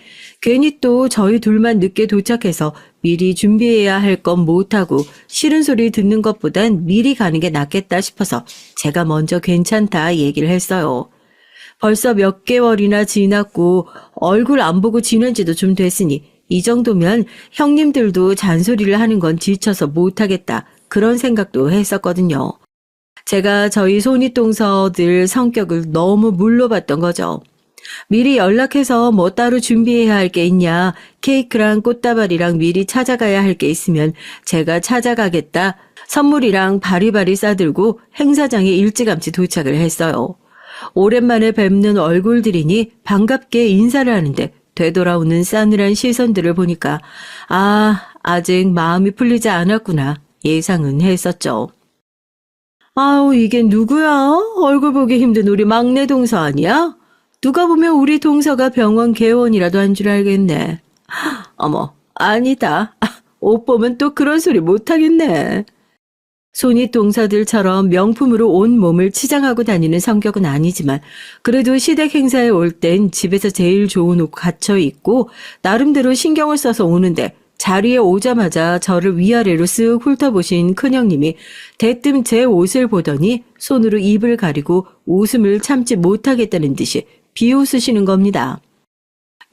괜히 또 저희 둘만 늦게 도착해서 미리 준비해야 할 건 못하고 싫은 소리 듣는 것보단 미리 가는 게 낫겠다 싶어서 제가 먼저 괜찮다 얘기를 했어요. 벌써 몇 개월이나 지났고 얼굴 안 보고 지낸 지도 좀 됐으니 이 정도면 형님들도 잔소리를 하는 건 지쳐서 못하겠다 그런 생각도 했었거든요. 제가 저희 손윗동서들 성격을 너무 물러봤던 거죠. 미리 연락해서 뭐 따로 준비해야 할 게 있냐, 케이크랑 꽃다발이랑 미리 찾아가야 할 게 있으면 제가 찾아가겠다, 선물이랑 바리바리 싸들고 행사장에 일찌감치 도착을 했어요. 오랜만에 뵙는 얼굴들이니 반갑게 인사를 하는데 되돌아오는 싸늘한 시선들을 보니까 아직 마음이 풀리지 않았구나 예상은 했었죠. 아우 이게 누구야? 얼굴 보기 힘든 우리 막내 동서 아니야? 누가 보면 우리 동서가 병원 개원이라도 한 줄 알겠네. 어머 아니다. 옷 보면 또 그런 소리 못하겠네. 손윗동서들처럼 명품으로 온 몸을 치장하고 다니는 성격은 아니지만 그래도 시댁 행사에 올 땐 집에서 제일 좋은 옷 갖춰 입고 나름대로 신경을 써서 오는데 자리에 오자마자 저를 위아래로 쓱 훑어보신 큰형님이 대뜸 제 옷을 보더니 손으로 입을 가리고 웃음을 참지 못하겠다는 듯이 비웃으시는 겁니다.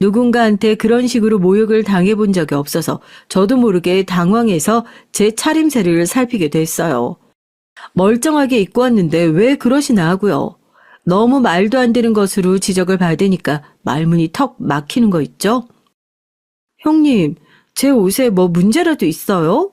누군가한테 그런 식으로 모욕을 당해본 적이 없어서 저도 모르게 당황해서 제 차림새를 살피게 됐어요. 멀쩡하게 입고 왔는데 왜 그러시나 하고요. 너무 말도 안 되는 것으로 지적을 받으니까 말문이 턱 막히는 거 있죠? 형님, 제 옷에 뭐 문제라도 있어요?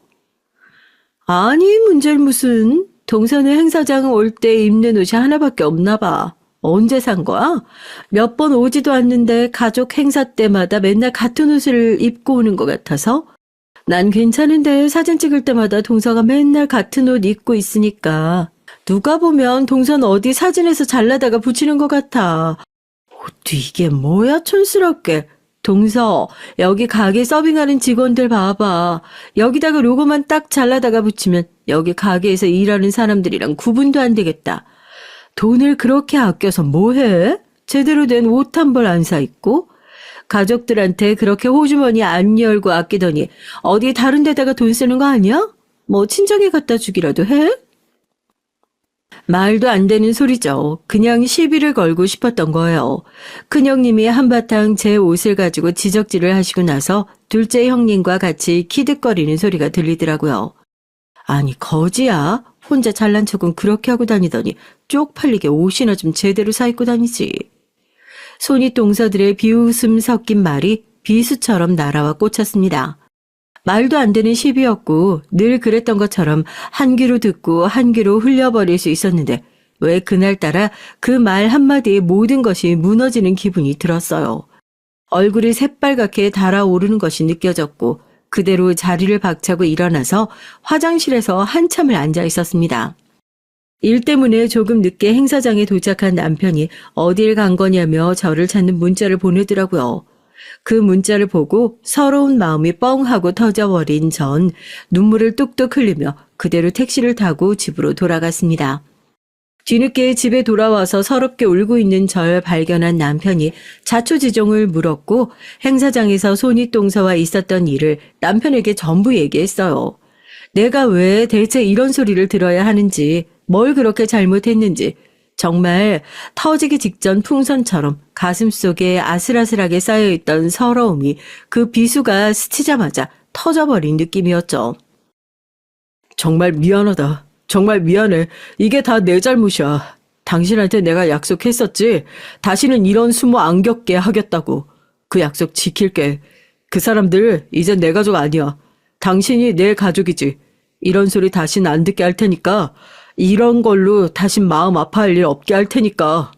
아니, 문제를 무슨. 동서는 행사장 올 때 입는 옷이 하나밖에 없나 봐. 언제 산 거야? 몇 번 오지도 않는데 가족 행사 때마다 맨날 같은 옷을 입고 오는 것 같아서? 난 괜찮은데 사진 찍을 때마다 동서가 맨날 같은 옷 입고 있으니까 누가 보면 동서는 어디 사진에서 잘라다가 붙이는 것 같아. 옷도 이게 뭐야 촌스럽게. 동서, 여기 가게 서빙하는 직원들 봐봐. 여기다가 로고만 딱 잘라다가 붙이면 여기 가게에서 일하는 사람들이랑 구분도 안 되겠다. 돈을 그렇게 아껴서 뭐해? 제대로 된 옷 한 벌 안 사 입고? 가족들한테 그렇게 호주머니 안 열고 아끼더니 어디 다른 데다가 돈 쓰는 거 아니야? 뭐 친정에 갖다 주기라도 해? 말도 안 되는 소리죠. 그냥 시비를 걸고 싶었던 거예요. 큰형님이 한바탕 제 옷을 가지고 지적질을 하시고 나서 둘째 형님과 같이 키득거리는 소리가 들리더라고요. 아니 거지야? 혼자 잘난 척은 그렇게 하고 다니더니 쪽팔리게 옷이나 좀 제대로 사 입고 다니지. 손윗동서들의 비웃음 섞인 말이 비수처럼 날아와 꽂혔습니다. 말도 안 되는 시비였고 늘 그랬던 것처럼 한 귀로 듣고 한 귀로 흘려버릴 수 있었는데 왜 그날따라 그 말 한마디에 모든 것이 무너지는 기분이 들었어요. 얼굴이 새빨갛게 달아오르는 것이 느껴졌고 그대로 자리를 박차고 일어나서 화장실에서 한참을 앉아 있었습니다. 일 때문에 조금 늦게 행사장에 도착한 남편이 어딜 간 거냐며 저를 찾는 문자를 보내더라고요. 그 문자를 보고 서러운 마음이 뻥하고 터져버린 전 눈물을 뚝뚝 흘리며 그대로 택시를 타고 집으로 돌아갔습니다. 뒤늦게 집에 돌아와서 서럽게 울고 있는 절 발견한 남편이 자초지종을 물었고 행사장에서 손윗동서와 있었던 일을 남편에게 전부 얘기했어요. 내가 왜 대체 이런 소리를 들어야 하는지, 뭘 그렇게 잘못했는지, 정말 터지기 직전 풍선처럼 가슴속에 아슬아슬하게 쌓여있던 서러움이 그 비수가 스치자마자 터져버린 느낌이었죠. 정말 미안하다. 정말 미안해. 이게 다 내 잘못이야. 당신한테 내가 약속했었지. 다시는 이런 수모 안 겪게 하겠다고. 그 약속 지킬게. 그 사람들 이젠 내 가족 아니야. 당신이 내 가족이지. 이런 소리 다시는 안 듣게 할 테니까. 이런 걸로 다신 마음 아파할 일 없게 할 테니까.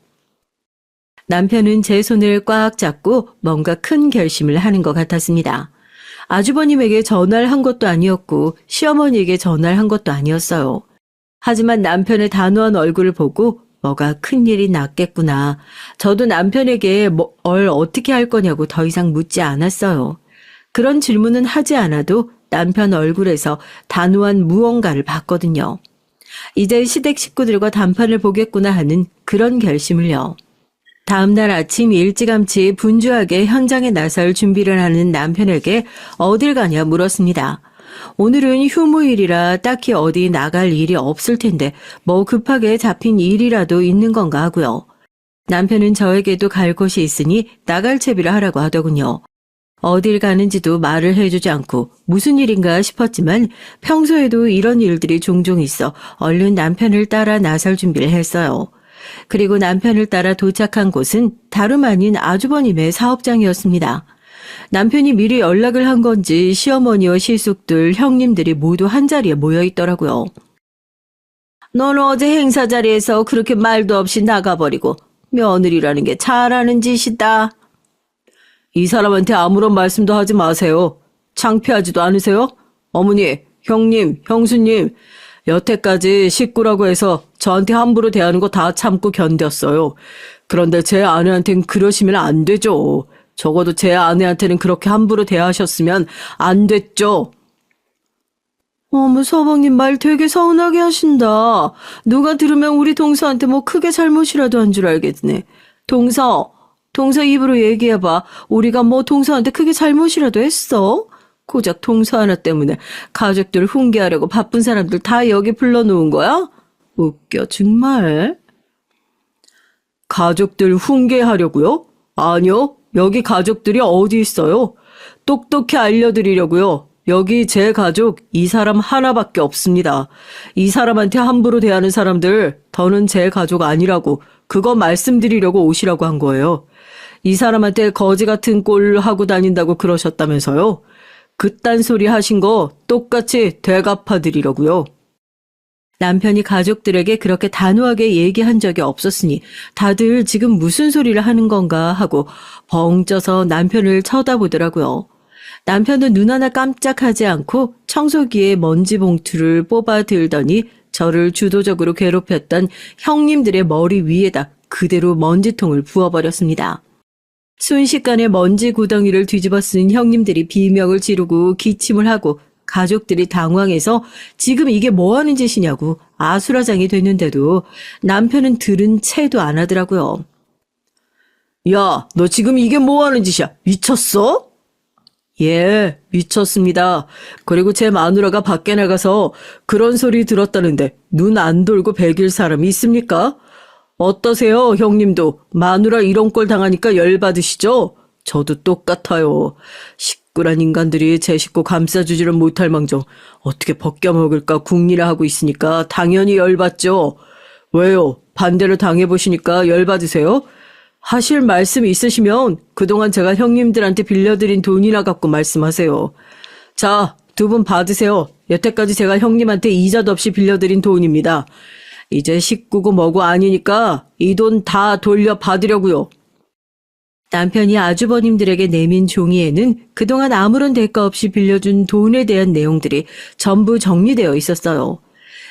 남편은 제 손을 꽉 잡고 뭔가 큰 결심을 하는 것 같았습니다. 아주버님에게 전화를 한 것도 아니었고 시어머니에게 전화를 한 것도 아니었어요. 하지만 남편의 단호한 얼굴을 보고 뭐가 큰일이 났겠구나. 저도 남편에게 뭘 어떻게 할 거냐고 더 이상 묻지 않았어요. 그런 질문은 하지 않아도 남편 얼굴에서 단호한 무언가를 봤거든요. 이제 시댁 식구들과 단판을 보겠구나 하는 그런 결심을요. 다음 날 아침 일찌감치 분주하게 현장에 나설 준비를 하는 남편에게 어딜 가냐 물었습니다. 오늘은 휴무일이라 딱히 어디 나갈 일이 없을 텐데 뭐 급하게 잡힌 일이라도 있는 건가 하고요. 남편은 저에게도 갈 곳이 있으니 나갈 채비를 하라고 하더군요. 어딜 가는지도 말을 해주지 않고 무슨 일인가 싶었지만 평소에도 이런 일들이 종종 있어 얼른 남편을 따라 나설 준비를 했어요. 그리고 남편을 따라 도착한 곳은 다름 아닌 아주버님의 사업장이었습니다. 남편이 미리 연락을 한 건지 시어머니와 시숙들, 형님들이 모두 한자리에 모여 있더라고요. 넌 어제 행사 자리에서 그렇게 말도 없이 나가버리고 며느리라는 게 잘하는 짓이다. 이 사람한테 아무런 말씀도 하지 마세요. 창피하지도 않으세요? 어머니, 형님, 형수님, 여태까지 식구라고 해서 저한테 함부로 대하는 거 다 참고 견뎠어요. 그런데 제 아내한테는 그러시면 안 되죠. 적어도 제 아내한테는 그렇게 함부로 대하셨으면 안 됐죠. 어머, 서방님 말 되게 서운하게 하신다. 누가 들으면 우리 동서한테 뭐 크게 잘못이라도 한 줄 알겠네. 동서 입으로 얘기해봐. 우리가 뭐 동서한테 크게 잘못이라도 했어? 고작 동서 하나 때문에 가족들 훈계하려고 바쁜 사람들 다 여기 불러놓은 거야? 웃겨 정말. 가족들 훈계하려고요? 아니요. 여기 가족들이 어디 있어요? 똑똑히 알려드리려고요. 여기 제 가족 이 사람 하나밖에 없습니다. 이 사람한테 함부로 대하는 사람들 더는 제 가족 아니라고 그거 말씀드리려고 오시라고 한 거예요. 이 사람한테 거지 같은 꼴 하고 다닌다고 그러셨다면서요. 그딴 소리 하신 거 똑같이 되갚아드리려고요. 남편이 가족들에게 그렇게 단호하게 얘기한 적이 없었으니 다들 지금 무슨 소리를 하는 건가 하고 벙 쪄서 남편을 쳐다보더라고요. 남편은 눈 하나 깜짝하지 않고 청소기에 먼지 봉투를 뽑아 들더니 저를 주도적으로 괴롭혔던 형님들의 머리 위에다 그대로 먼지통을 부어버렸습니다. 순식간에 먼지 구덩이를 뒤집어 쓴 형님들이 비명을 지르고 기침을 하고 가족들이 당황해서 지금 이게 뭐 하는 짓이냐고 아수라장이 됐는데도 남편은 들은 채도 안 하더라고요. 야, 너 지금 이게 뭐 하는 짓이야? 미쳤어? 예, 미쳤습니다. 그리고 제 마누라가 밖에 나가서 그런 소리 들었다는데 눈 안 돌고 배길 사람이 있습니까? 어떠세요, 형님도? 마누라 이런 꼴 당하니까 열받으시죠? 저도 똑같아요. 식구란 인간들이 제 식구 감싸주지를 못할 망정 어떻게 벗겨먹을까 궁리를 하고 있으니까 당연히 열받죠. 왜요? 반대로 당해보시니까 열받으세요? 하실 말씀 있으시면 그동안 제가 형님들한테 빌려드린 돈이나 갖고 말씀하세요. 자, 두 분 받으세요. 여태까지 제가 형님한테 이자도 없이 빌려드린 돈입니다. 이제 식구고 뭐고 아니니까 이 돈 다 돌려받으려고요. 남편이 아주버님들에게 내민 종이에는 그동안 아무런 대가 없이 빌려준 돈에 대한 내용들이 전부 정리되어 있었어요.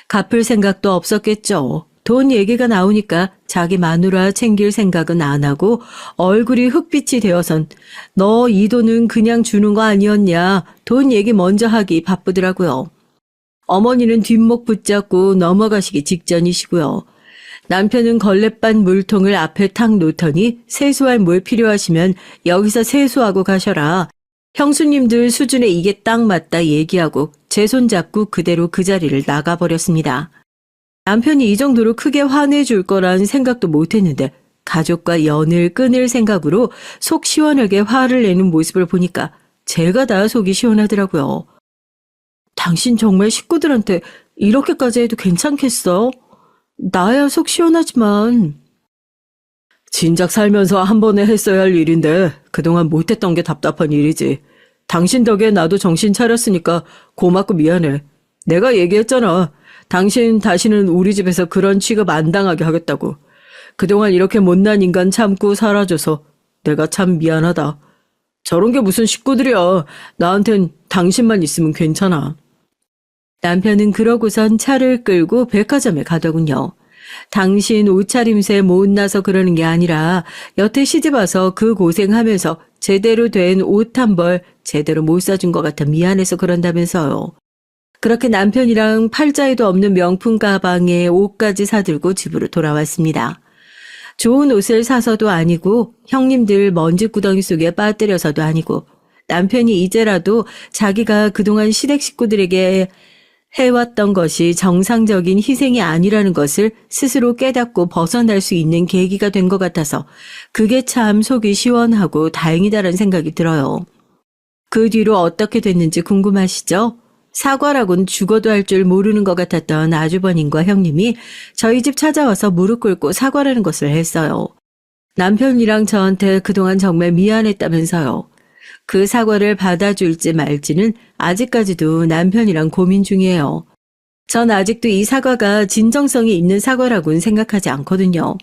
갚을 생각도 없었겠죠. 돈 얘기가 나오니까 자기 마누라 챙길 생각은 안 하고 얼굴이 흑빛이 되어선 너 이 돈은 그냥 주는 거 아니었냐. 돈 얘기 먼저 하기 바쁘더라고요. 어머니는 뒷목 붙잡고 넘어가시기 직전이시고요. 남편은 걸레반 물통을 앞에 탁 놓더니 세수할 물 필요하시면 여기서 세수하고 가셔라. 형수님들 수준에 이게 딱 맞다 얘기하고 제 손잡고 그대로 그 자리를 나가버렸습니다. 남편이 이 정도로 크게 화내줄 거란 생각도 못했는데 가족과 연을 끊을 생각으로 속 시원하게 화를 내는 모습을 보니까 제가 다 속이 시원하더라고요. 당신 정말 식구들한테 이렇게까지 해도 괜찮겠어? 나야 속 시원하지만. 진작 살면서 한 번에 했어야 할 일인데 그동안 못했던 게 답답한 일이지. 당신 덕에 나도 정신 차렸으니까 고맙고 미안해. 내가 얘기했잖아. 당신 다시는 우리 집에서 그런 취급 안 당하게 하겠다고. 그동안 이렇게 못난 인간 참고 살아줘서 내가 참 미안하다. 저런 게 무슨 식구들이야. 나한텐 당신만 있으면 괜찮아. 남편은 그러고선 차를 끌고 백화점에 가더군요. 당신 옷차림새 못나서 그러는 게 아니라 여태 시집와서 그 고생하면서 제대로 된 옷 한 벌 제대로 못 사준 것 같아 미안해서 그런다면서요. 그렇게 남편이랑 팔자에도 없는 명품 가방에 옷까지 사들고 집으로 돌아왔습니다. 좋은 옷을 사서도 아니고 형님들 먼지구덩이 속에 빠뜨려서도 아니고 남편이 이제라도 자기가 그동안 시댁 식구들에게 해왔던 것이 정상적인 희생이 아니라는 것을 스스로 깨닫고 벗어날 수 있는 계기가 된 것 같아서 그게 참 속이 시원하고 다행이다라는 생각이 들어요. 그 뒤로 어떻게 됐는지 궁금하시죠? 사과라곤 죽어도 할 줄 모르는 것 같았던 아주버님과 형님이 저희 집 찾아와서 무릎 꿇고 사과라는 것을 했어요. 남편이랑 저한테 그동안 정말 미안했다면서요. 그 사과를 받아줄지 말지는 아직까지도 남편이랑 고민 중이에요. 전 아직도 이 사과가 진정성이 있는 사과라고는 생각하지 않거든요.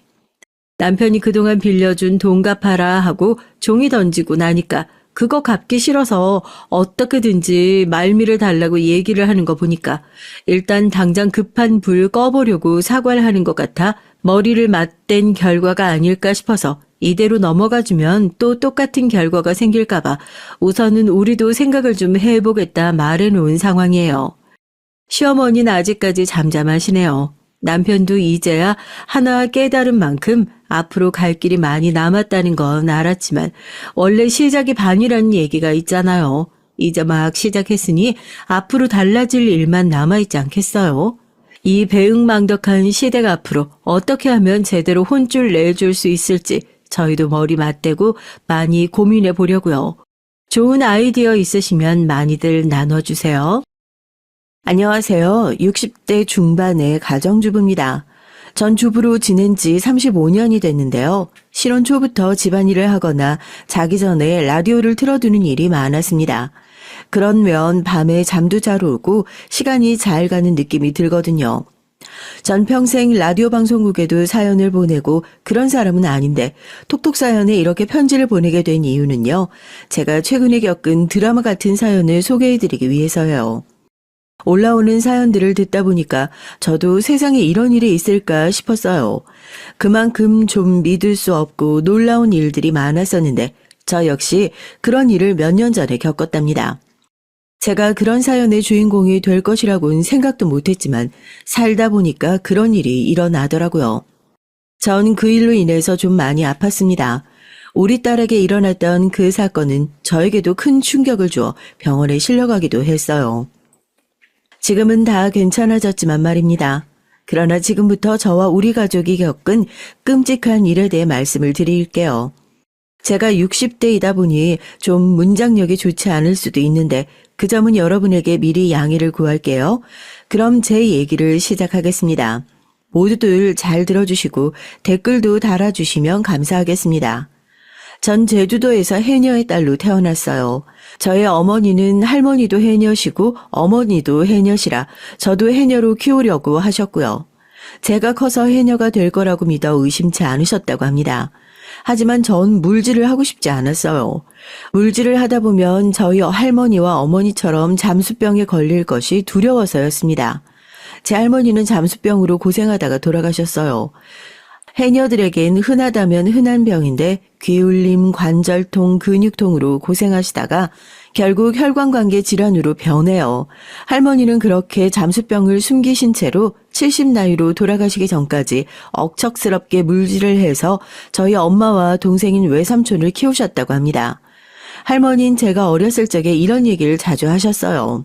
남편이 그동안 빌려준 돈 갚아라 하고 종이 던지고 나니까 그거 갚기 싫어서 어떻게든지 말미를 달라고 얘기를 하는 거 보니까 일단 당장 급한 불 꺼보려고 사과를 하는 것 같아 머리를 맞댄 결과가 아닐까 싶어서 이대로 넘어가주면 또 똑같은 결과가 생길까봐 우선은 우리도 생각을 좀 해보겠다 말해놓은 상황이에요. 시어머니는 아직까지 잠잠하시네요. 남편도 이제야 하나 깨달은 만큼 앞으로 갈 길이 많이 남았다는 건 알았지만 원래 시작이 반이라는 얘기가 있잖아요. 이제 막 시작했으니 앞으로 달라질 일만 남아있지 않겠어요? 이 배응망덕한 시댁 앞으로 어떻게 하면 제대로 혼쭐 내줄 수 있을지 저희도 머리 맞대고 많이 고민해 보려고요. 좋은 아이디어 있으시면 많이들 나눠주세요. 안녕하세요. 60대 중반의 가정주부입니다. 전 주부로 지낸 지 35년이 됐는데요. 신혼 초부터 집안일을 하거나 자기 전에 라디오를 틀어두는 일이 많았습니다. 그런 면 밤에 잠도 잘 오고 시간이 잘 가는 느낌이 들거든요. 전 평생 라디오 방송국에도 사연을 보내고 그런 사람은 아닌데 톡톡 사연에 이렇게 편지를 보내게 된 이유는요. 제가 최근에 겪은 드라마 같은 사연을 소개해드리기 위해서요. 올라오는 사연들을 듣다 보니까 저도 세상에 이런 일이 있을까 싶었어요. 그만큼 좀 믿을 수 없고 놀라운 일들이 많았었는데 저 역시 그런 일을 몇 년 전에 겪었답니다. 제가 그런 사연의 주인공이 될 것이라고는 생각도 못했지만 살다 보니까 그런 일이 일어나더라고요. 전 그 일로 인해서 좀 많이 아팠습니다. 우리 딸에게 일어났던 그 사건은 저에게도 큰 충격을 주어 병원에 실려가기도 했어요. 지금은 다 괜찮아졌지만 말입니다. 그러나 지금부터 저와 우리 가족이 겪은 끔찍한 일에 대해 말씀을 드릴게요. 제가 60대이다 보니 좀 문장력이 좋지 않을 수도 있는데 그 점은 여러분에게 미리 양해를 구할게요. 그럼 제 얘기를 시작하겠습니다. 모두들 잘 들어주시고 댓글도 달아주시면 감사하겠습니다. 전 제주도에서 해녀의 딸로 태어났어요. 저의 어머니는 할머니도 해녀시고 어머니도 해녀시라 저도 해녀로 키우려고 하셨고요. 제가 커서 해녀가 될 거라고 믿어 의심치 않으셨다고 합니다. 하지만 전 물질을 하고 싶지 않았어요. 물질을 하다 보면 저희 할머니와 어머니처럼 잠수병에 걸릴 것이 두려워서였습니다. 제 할머니는 잠수병으로 고생하다가 돌아가셨어요. 해녀들에겐 흔하다면 흔한 병인데 기울림, 관절통, 근육통으로 고생하시다가 결국 혈관관계 질환으로 변해요. 할머니는 그렇게 잠수병을 숨기신 채로 70 나이로 돌아가시기 전까지 억척스럽게 물질을 해서 저희 엄마와 동생인 외삼촌을 키우셨다고 합니다. 할머니는 제가 어렸을 적에 이런 얘기를 자주 하셨어요.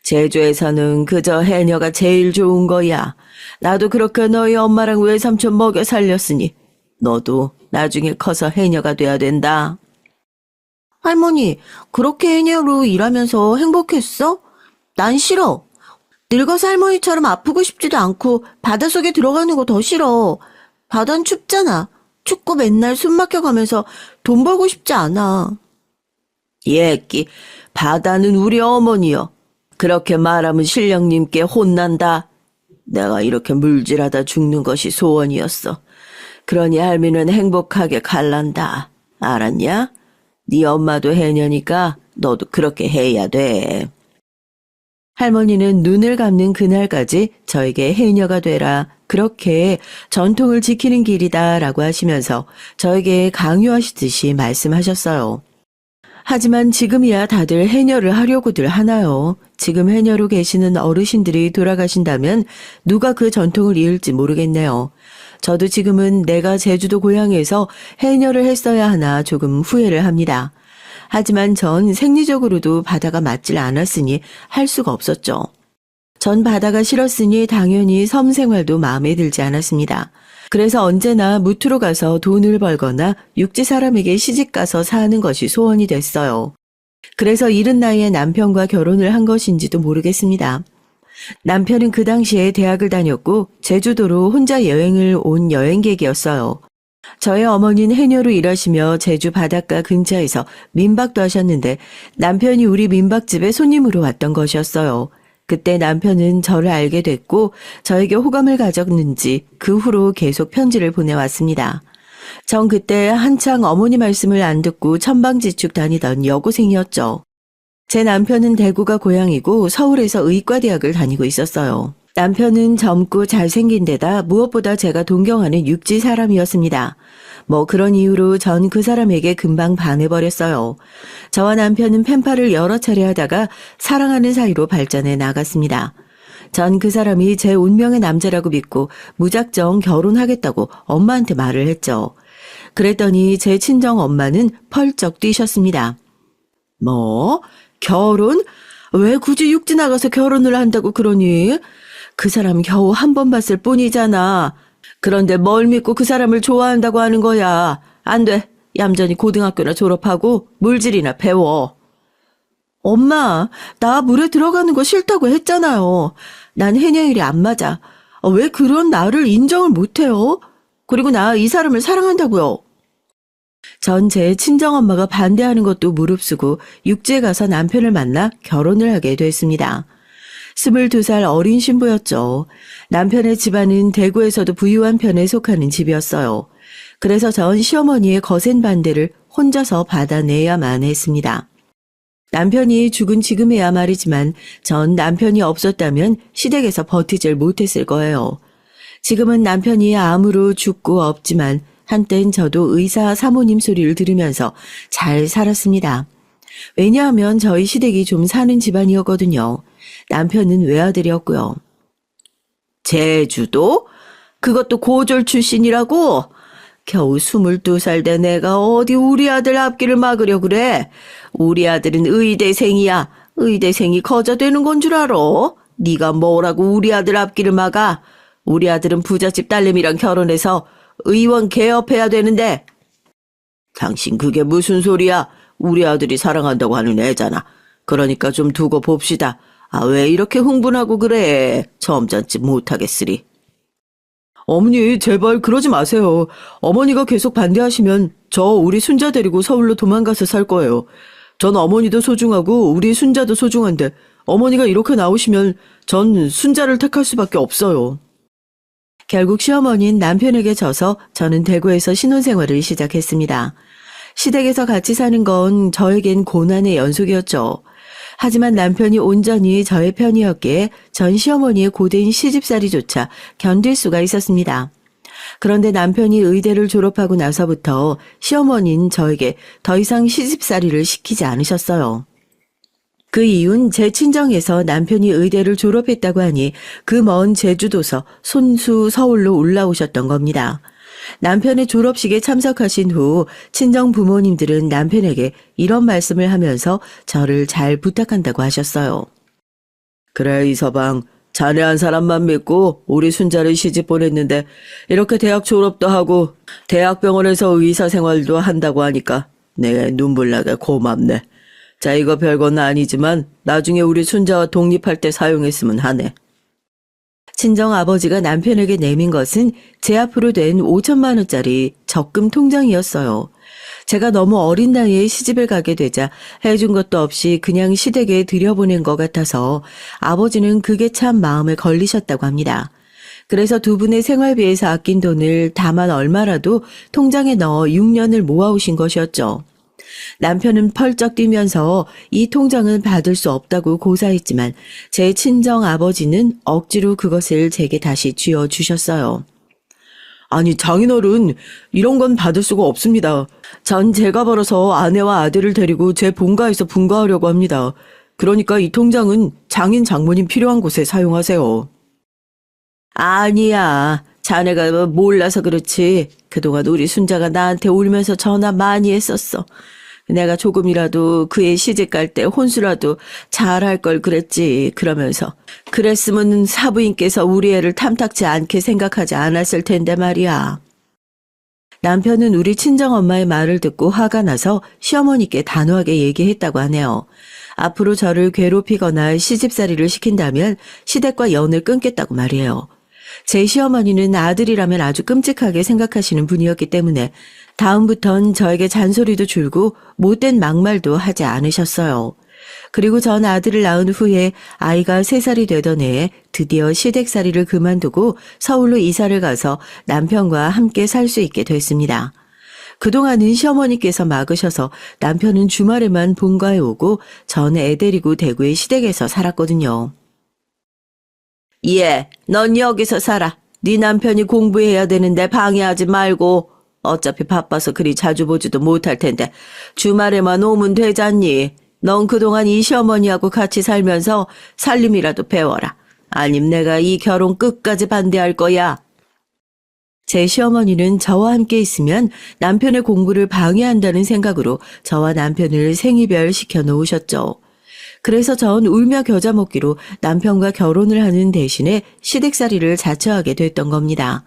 제주에서는 그저 해녀가 제일 좋은 거야. 나도 그렇게 너희 엄마랑 외삼촌 먹여 살렸으니 너도 나중에 커서 해녀가 돼야 된다. 할머니, 그렇게 해녀로 일하면서 행복했어? 난 싫어. 늙어서 할머니처럼 아프고 싶지도 않고 바닷속에 들어가는 거 더 싫어. 바다는 춥잖아. 춥고 맨날 숨 막혀가면서 돈 벌고 싶지 않아. 예끼, 바다는 우리 어머니여. 그렇게 말하면 신령님께 혼난다. 내가 이렇게 물질하다 죽는 것이 소원이었어. 그러니 할미는 행복하게 갈란다. 알았냐? 네 엄마도 해녀니까 너도 그렇게 해야 돼. 할머니는 눈을 감는 그날까지 저에게 해녀가 되라. 그렇게 전통을 지키는 길이다라고 하시면서 저에게 강요하시듯이 말씀하셨어요. 하지만 지금이야 다들 해녀를 하려고들 하나요? 지금 해녀로 계시는 어르신들이 돌아가신다면 누가 그 전통을 이을지 모르겠네요. 저도 지금은 내가 제주도 고향에서 해녀를 했어야 하나 조금 후회를 합니다. 하지만 전 생리적으로도 바다가 맞질 않았으니 할 수가 없었죠. 전 바다가 싫었으니 당연히 섬 생활도 마음에 들지 않았습니다. 그래서 언제나 무트로 가서 돈을 벌거나 육지 사람에게 시집가서 사는 것이 소원이 됐어요. 그래서 이른 나이에 남편과 결혼을 한 것인지도 모르겠습니다. 남편은 그 당시에 대학을 다녔고 제주도로 혼자 여행을 온 여행객이었어요. 저의 어머니는 해녀로 일하시며 제주 바닷가 근처에서 민박도 하셨는데 남편이 우리 민박집에 손님으로 왔던 것이었어요. 그때 남편은 저를 알게 됐고 저에게 호감을 가졌는지 그 후로 계속 편지를 보내왔습니다. 전 그때 한창 어머니 말씀을 안 듣고 천방지축 다니던 여고생이었죠. 제 남편은 대구가 고향이고 서울에서 의과대학을 다니고 있었어요. 남편은 젊고 잘생긴 데다 무엇보다 제가 동경하는 육지 사람이었습니다. 뭐 그런 이유로 전 그 사람에게 금방 반해버렸어요. 저와 남편은 펜팔을 여러 차례 하다가 사랑하는 사이로 발전해 나갔습니다. 전 그 사람이 제 운명의 남자라고 믿고 무작정 결혼하겠다고 엄마한테 말을 했죠. 그랬더니 제 친정 엄마는 펄쩍 뛰셨습니다. 뭐? 결혼? 왜 굳이 육지 나가서 결혼을 한다고 그러니? 그 사람 겨우 한 번 봤을 뿐이잖아. 그런데 뭘 믿고 그 사람을 좋아한다고 하는 거야. 안 돼. 얌전히 고등학교나 졸업하고 물질이나 배워. 엄마, 나 물에 들어가는 거 싫다고 했잖아요. 난 해녀일이 안 맞아. 왜 그런 나를 인정을 못해요? 그리고 나 이 사람을 사랑한다고요. 전 제 친정엄마가 반대하는 것도 무릅쓰고 육지에 가서 남편을 만나 결혼을 하게 됐습니다. 22살 어린 신부였죠. 남편의 집안은 대구에서도 부유한 편에 속하는 집이었어요. 그래서 전 시어머니의 거센 반대를 혼자서 받아내야만 했습니다. 남편이 죽은 지금에야 말이지만 전 남편이 없었다면 시댁에서 버티질 못했을 거예요. 지금은 남편이 암으로 죽고 없지만 한땐 저도 의사 사모님 소리를 들으면서 잘 살았습니다. 왜냐하면 저희 시댁이 좀 사는 집안이었거든요. 남편은 외아들이었고요. 제주도? 그것도 고졸 출신이라고? 겨우 22살 된 애가 어디 우리 아들 앞길을 막으려 그래? 우리 아들은 의대생이야. 의대생이 거저 되는 건 줄 알아? 네가 뭐라고 우리 아들 앞길을 막아? 우리 아들은 부잣집 딸내미랑 결혼해서 의원 개업해야 되는데. 당신 그게 무슨 소리야? 우리 아들이 사랑한다고 하는 애잖아. 그러니까 좀 두고 봅시다. 아, 왜 이렇게 흥분하고 그래? 점잖지 못하겠으리. 어머니, 제발 그러지 마세요. 어머니가 계속 반대하시면 저 우리 순자 데리고 서울로 도망가서 살 거예요. 전 어머니도 소중하고 우리 순자도 소중한데 어머니가 이렇게 나오시면 전 순자를 택할 수밖에 없어요. 결국 시어머니는 남편에게 져서 저는 대구에서 신혼생활을 시작했습니다. 시댁에서 같이 사는 건 저에겐 고난의 연속이었죠. 하지만 남편이 온전히 저의 편이었기에 전 시어머니의 고된 시집살이조차 견딜 수가 있었습니다. 그런데 남편이 의대를 졸업하고 나서부터 시어머니는 저에게 더 이상 시집살이를 시키지 않으셨어요. 그 이유는 제 친정에서 남편이 의대를 졸업했다고 하니 그 먼 제주도서 손수 서울로 올라오셨던 겁니다. 남편의 졸업식에 참석하신 후 친정 부모님들은 남편에게 이런 말씀을 하면서 저를 잘 부탁한다고 하셨어요. 그래, 이서방. 자네 한 사람만 믿고 우리 순자를 시집 보냈는데 이렇게 대학 졸업도 하고 대학병원에서 의사 생활도 한다고 하니까 내 눈물 나게 고맙네. 자, 이거 별건 아니지만 나중에 우리 순자와 독립할 때 사용했으면 하네. 친정 아버지가 남편에게 내민 것은 제 앞으로 된 5천만 원짜리 적금 통장이었어요. 제가 너무 어린 나이에 시집을 가게 되자 해준 것도 없이 그냥 시댁에 들여보낸 것 같아서 아버지는 그게 참 마음에 걸리셨다고 합니다. 그래서 두 분의 생활비에서 아낀 돈을 다만 얼마라도 통장에 넣어 6년을 모아오신 것이었죠. 남편은 펄쩍 뛰면서 이 통장은 받을 수 없다고 고사했지만 제 친정 아버지는 억지로 그것을 제게 다시 쥐어주셨어요. 아니, 장인어른, 이런 건 받을 수가 없습니다. 전 제가 벌어서 아내와 아들을 데리고 제 본가에서 분가하려고 합니다. 그러니까 이 통장은 장인 장모님 필요한 곳에 사용하세요. 아니야. 자네가 몰라서 그렇지. 그동안 우리 순자가 나한테 울면서 전화 많이 했었어. 내가 조금이라도 그의 시집 갈 때 혼수라도 잘할 걸 그랬지. 그러면서 그랬으면 사부인께서 우리 애를 탐탁지 않게 생각하지 않았을 텐데 말이야. 남편은 우리 친정엄마의 말을 듣고 화가 나서 시어머니께 단호하게 얘기했다고 하네요. 앞으로 저를 괴롭히거나 시집살이를 시킨다면 시댁과 연을 끊겠다고 말이에요. 제 시어머니는 아들이라면 아주 끔찍하게 생각하시는 분이었기 때문에 다음부턴 저에게 잔소리도 줄고 못된 막말도 하지 않으셨어요. 그리고 전 아들을 낳은 후에 아이가 3살이 되던 해에 드디어 시댁살이를 그만두고 서울로 이사를 가서 남편과 함께 살 수 있게 됐습니다. 그동안은 시어머니께서 막으셔서 남편은 주말에만 본가에 오고 전 애 데리고 대구의 시댁에서 살았거든요. 예, 넌 여기서 살아. 네 남편이 공부해야 되는데 방해하지 말고. 어차피 바빠서 그리 자주 보지도 못할 텐데 주말에만 오면 되잖니. 넌 그동안 이 시어머니하고 같이 살면서 살림이라도 배워라. 아님 내가 이 결혼 끝까지 반대할 거야. 제 시어머니는 저와 함께 있으면 남편의 공부를 방해한다는 생각으로 저와 남편을 생이별 시켜 놓으셨죠. 그래서 전 울며 겨자 먹기로 남편과 결혼을 하는 대신에 시댁살이를 자처하게 됐던 겁니다.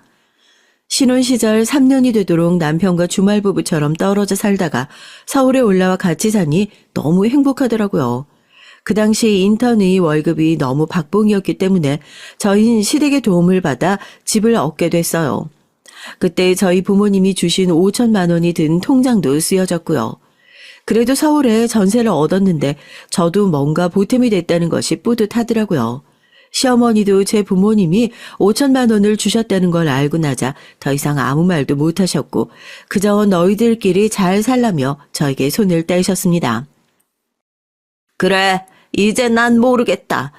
신혼 시절 3년이 되도록 남편과 주말 부부처럼 떨어져 살다가 서울에 올라와 같이 사니 너무 행복하더라고요. 그 당시 인턴의 월급이 너무 박봉이었기 때문에 저희는 시댁의 도움을 받아 집을 얻게 됐어요. 그때 저희 부모님이 주신 5천만 원이 든 통장도 쓰여졌고요. 그래도 서울에 전세를 얻었는데 저도 뭔가 보탬이 됐다는 것이 뿌듯하더라고요. 시어머니도 제 부모님이 5천만 원을 주셨다는 걸 알고 나자 더 이상 아무 말도 못하셨고 그저 너희들끼리 잘 살라며 저에게 손을 떼셨습니다. 그래, 이제 난 모르겠다.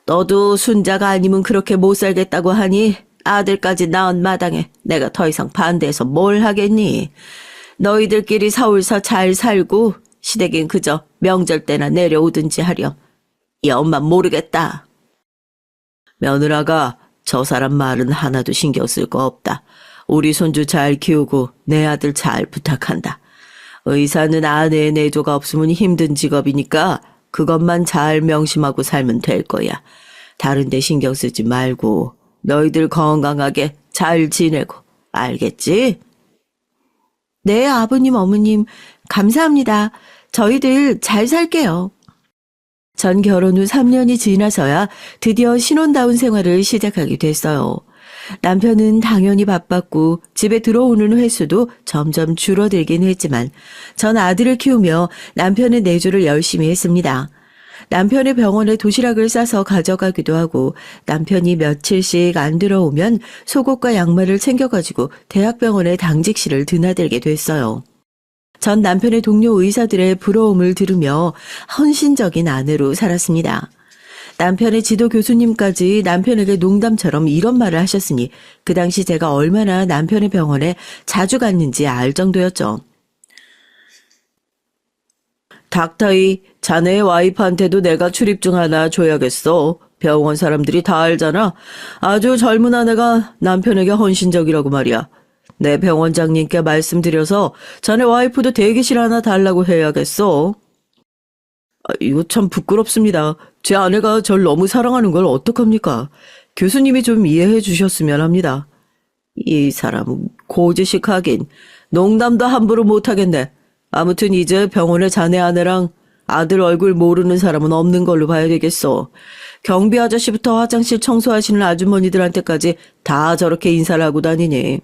너도 순자가 아니면 그렇게 못 살겠다고 하니 아들까지 낳은 마당에 내가 더 이상 반대해서 뭘 하겠니? 너희들끼리 서울서 잘 살고 시댁엔 그저 명절 때나 내려오든지 하렴. 이 엄마 모르겠다. 며느라가 저 사람 말은 하나도 신경 쓸 거 없다. 우리 손주 잘 키우고 내 아들 잘 부탁한다. 의사는 아내의 내조가 없으면 힘든 직업이니까 그것만 잘 명심하고 살면 될 거야. 다른 데 신경 쓰지 말고 너희들 건강하게 잘 지내고, 알겠지? 네, 아버님, 어머님, 감사합니다. 저희들 잘 살게요. 전 결혼 후 3년이 지나서야 드디어 신혼다운 생활을 시작하게 됐어요. 남편은 당연히 바빴고 집에 들어오는 횟수도 점점 줄어들긴 했지만 전 아들을 키우며 남편의 내조를 열심히 했습니다. 남편의 병원에 도시락을 싸서 가져가기도 하고 남편이 며칠씩 안 들어오면 속옷과 양말을 챙겨가지고 대학병원에 당직실을 드나들게 됐어요. 전 남편의 동료 의사들의 부러움을 들으며 헌신적인 아내로 살았습니다. 남편의 지도 교수님까지 남편에게 농담처럼 이런 말을 하셨으니 그 당시 제가 얼마나 남편의 병원에 자주 갔는지 알 정도였죠. 닥터이, 자네의 와이프한테도 내가 출입증 하나 줘야겠어. 병원 사람들이 다 알잖아. 아주 젊은 아내가 남편에게 헌신적이라고 말이야. 내 병원장님께 말씀드려서 자네 와이프도 대기실 하나 달라고 해야겠어. 이거 참 부끄럽습니다. 제 아내가 절 너무 사랑하는 걸 어떡합니까? 교수님이 좀 이해해 주셨으면 합니다. 이 사람은 고지식하긴 농담도 함부로 못하겠네. 아무튼 이제 병원에 자네 아내랑 아들 얼굴 모르는 사람은 없는 걸로 봐야 되겠어. 경비 아저씨부터 화장실 청소하시는 아주머니들한테까지 다 저렇게 인사를 하고 다니니.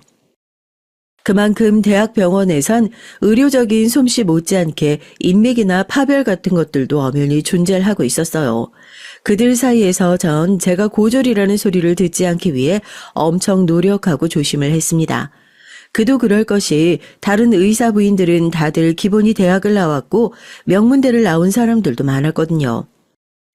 그만큼 대학병원에선 의료적인 솜씨 못지않게 인맥이나 파별 같은 것들도 엄연히 존재를 하고 있었어요. 그들 사이에서 전 제가 고졸이라는 소리를 듣지 않기 위해 엄청 노력하고 조심을 했습니다. 그도 그럴 것이 다른 의사 부인들은 다들 기본이 대학을 나왔고 명문대를 나온 사람들도 많았거든요.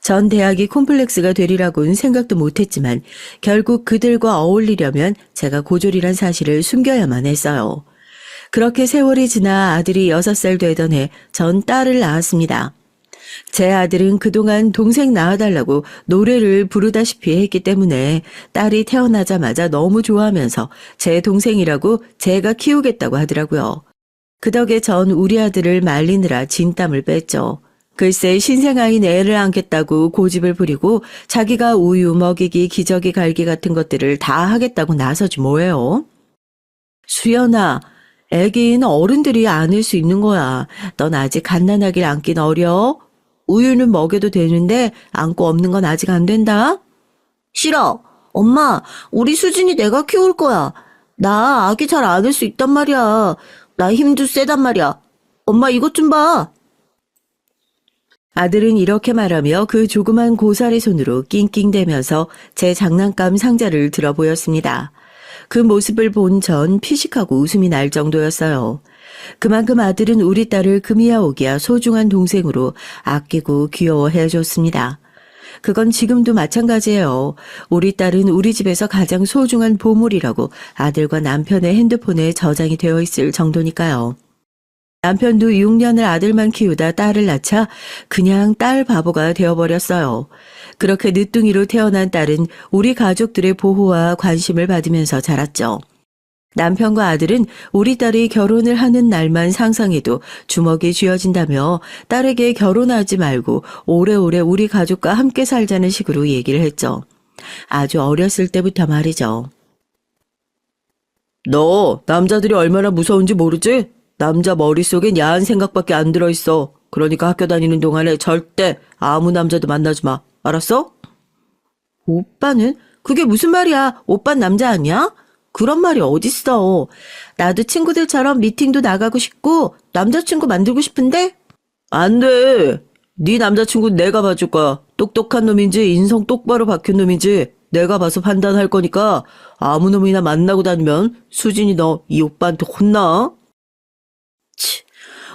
전 대학이 콤플렉스가 되리라고는 생각도 못했지만 결국 그들과 어울리려면 제가 고졸이란 사실을 숨겨야만 했어요. 그렇게 세월이 지나 아들이 6살 되던 해 전 딸을 낳았습니다. 제 아들은 그동안 동생 낳아달라고 노래를 부르다시피 했기 때문에 딸이 태어나자마자 너무 좋아하면서 제 동생이라고 제가 키우겠다고 하더라고요. 그 덕에 전 우리 아들을 말리느라 진땀을 뺐죠. 글쎄 신생아인 애를 안겠다고 고집을 부리고 자기가 우유 먹이기 기저귀 갈기 같은 것들을 다 하겠다고 나서지 뭐예요. 수연아, 애기는 어른들이 안을 수 있는 거야. 넌 아직 갓난아기를 안긴 어려. 우유는 먹여도 되는데 안고 없는 건 아직 안 된다. 싫어. 엄마, 우리 수진이 내가 키울 거야. 나 아기 잘 안을 수 있단 말이야. 나 힘도 세단 말이야. 엄마 이것 좀 봐. 아들은 이렇게 말하며 그 조그만 고사리 손으로 낑낑대면서 제 장난감 상자를 들어 보였습니다. 그 모습을 본 전 피식하고 웃음이 날 정도였어요. 그만큼 아들은 우리 딸을 금이야 오기야 소중한 동생으로 아끼고 귀여워해 줬습니다. 그건 지금도 마찬가지예요. 우리 딸은 우리 집에서 가장 소중한 보물이라고 아들과 남편의 핸드폰에 저장이 되어 있을 정도니까요. 남편도 6년을 아들만 키우다 딸을 낳자 그냥 딸 바보가 되어버렸어요. 그렇게 늦둥이로 태어난 딸은 우리 가족들의 보호와 관심을 받으면서 자랐죠. 남편과 아들은 우리 딸이 결혼을 하는 날만 상상해도 주먹이 쥐어진다며 딸에게 결혼하지 말고 오래오래 우리 가족과 함께 살자는 식으로 얘기를 했죠. 아주 어렸을 때부터 말이죠. 너 남자들이 얼마나 무서운지 모르지? 남자 머릿속엔 야한 생각밖에 안 들어있어. 그러니까 학교 다니는 동안에 절대 아무 남자도 만나지 마. 알았어? 오빠는? 그게 무슨 말이야? 오빤 남자 아니야? 그런 말이 어딨어. 나도 친구들처럼 미팅도 나가고 싶고 남자친구 만들고 싶은데? 안 돼. 네 남자친구 내가 봐줄 거야. 똑똑한 놈인지 인성 똑바로 박힌 놈인지 내가 봐서 판단할 거니까 아무 놈이나 만나고 다니면 수진이 너 이 오빠한테 혼나. 치,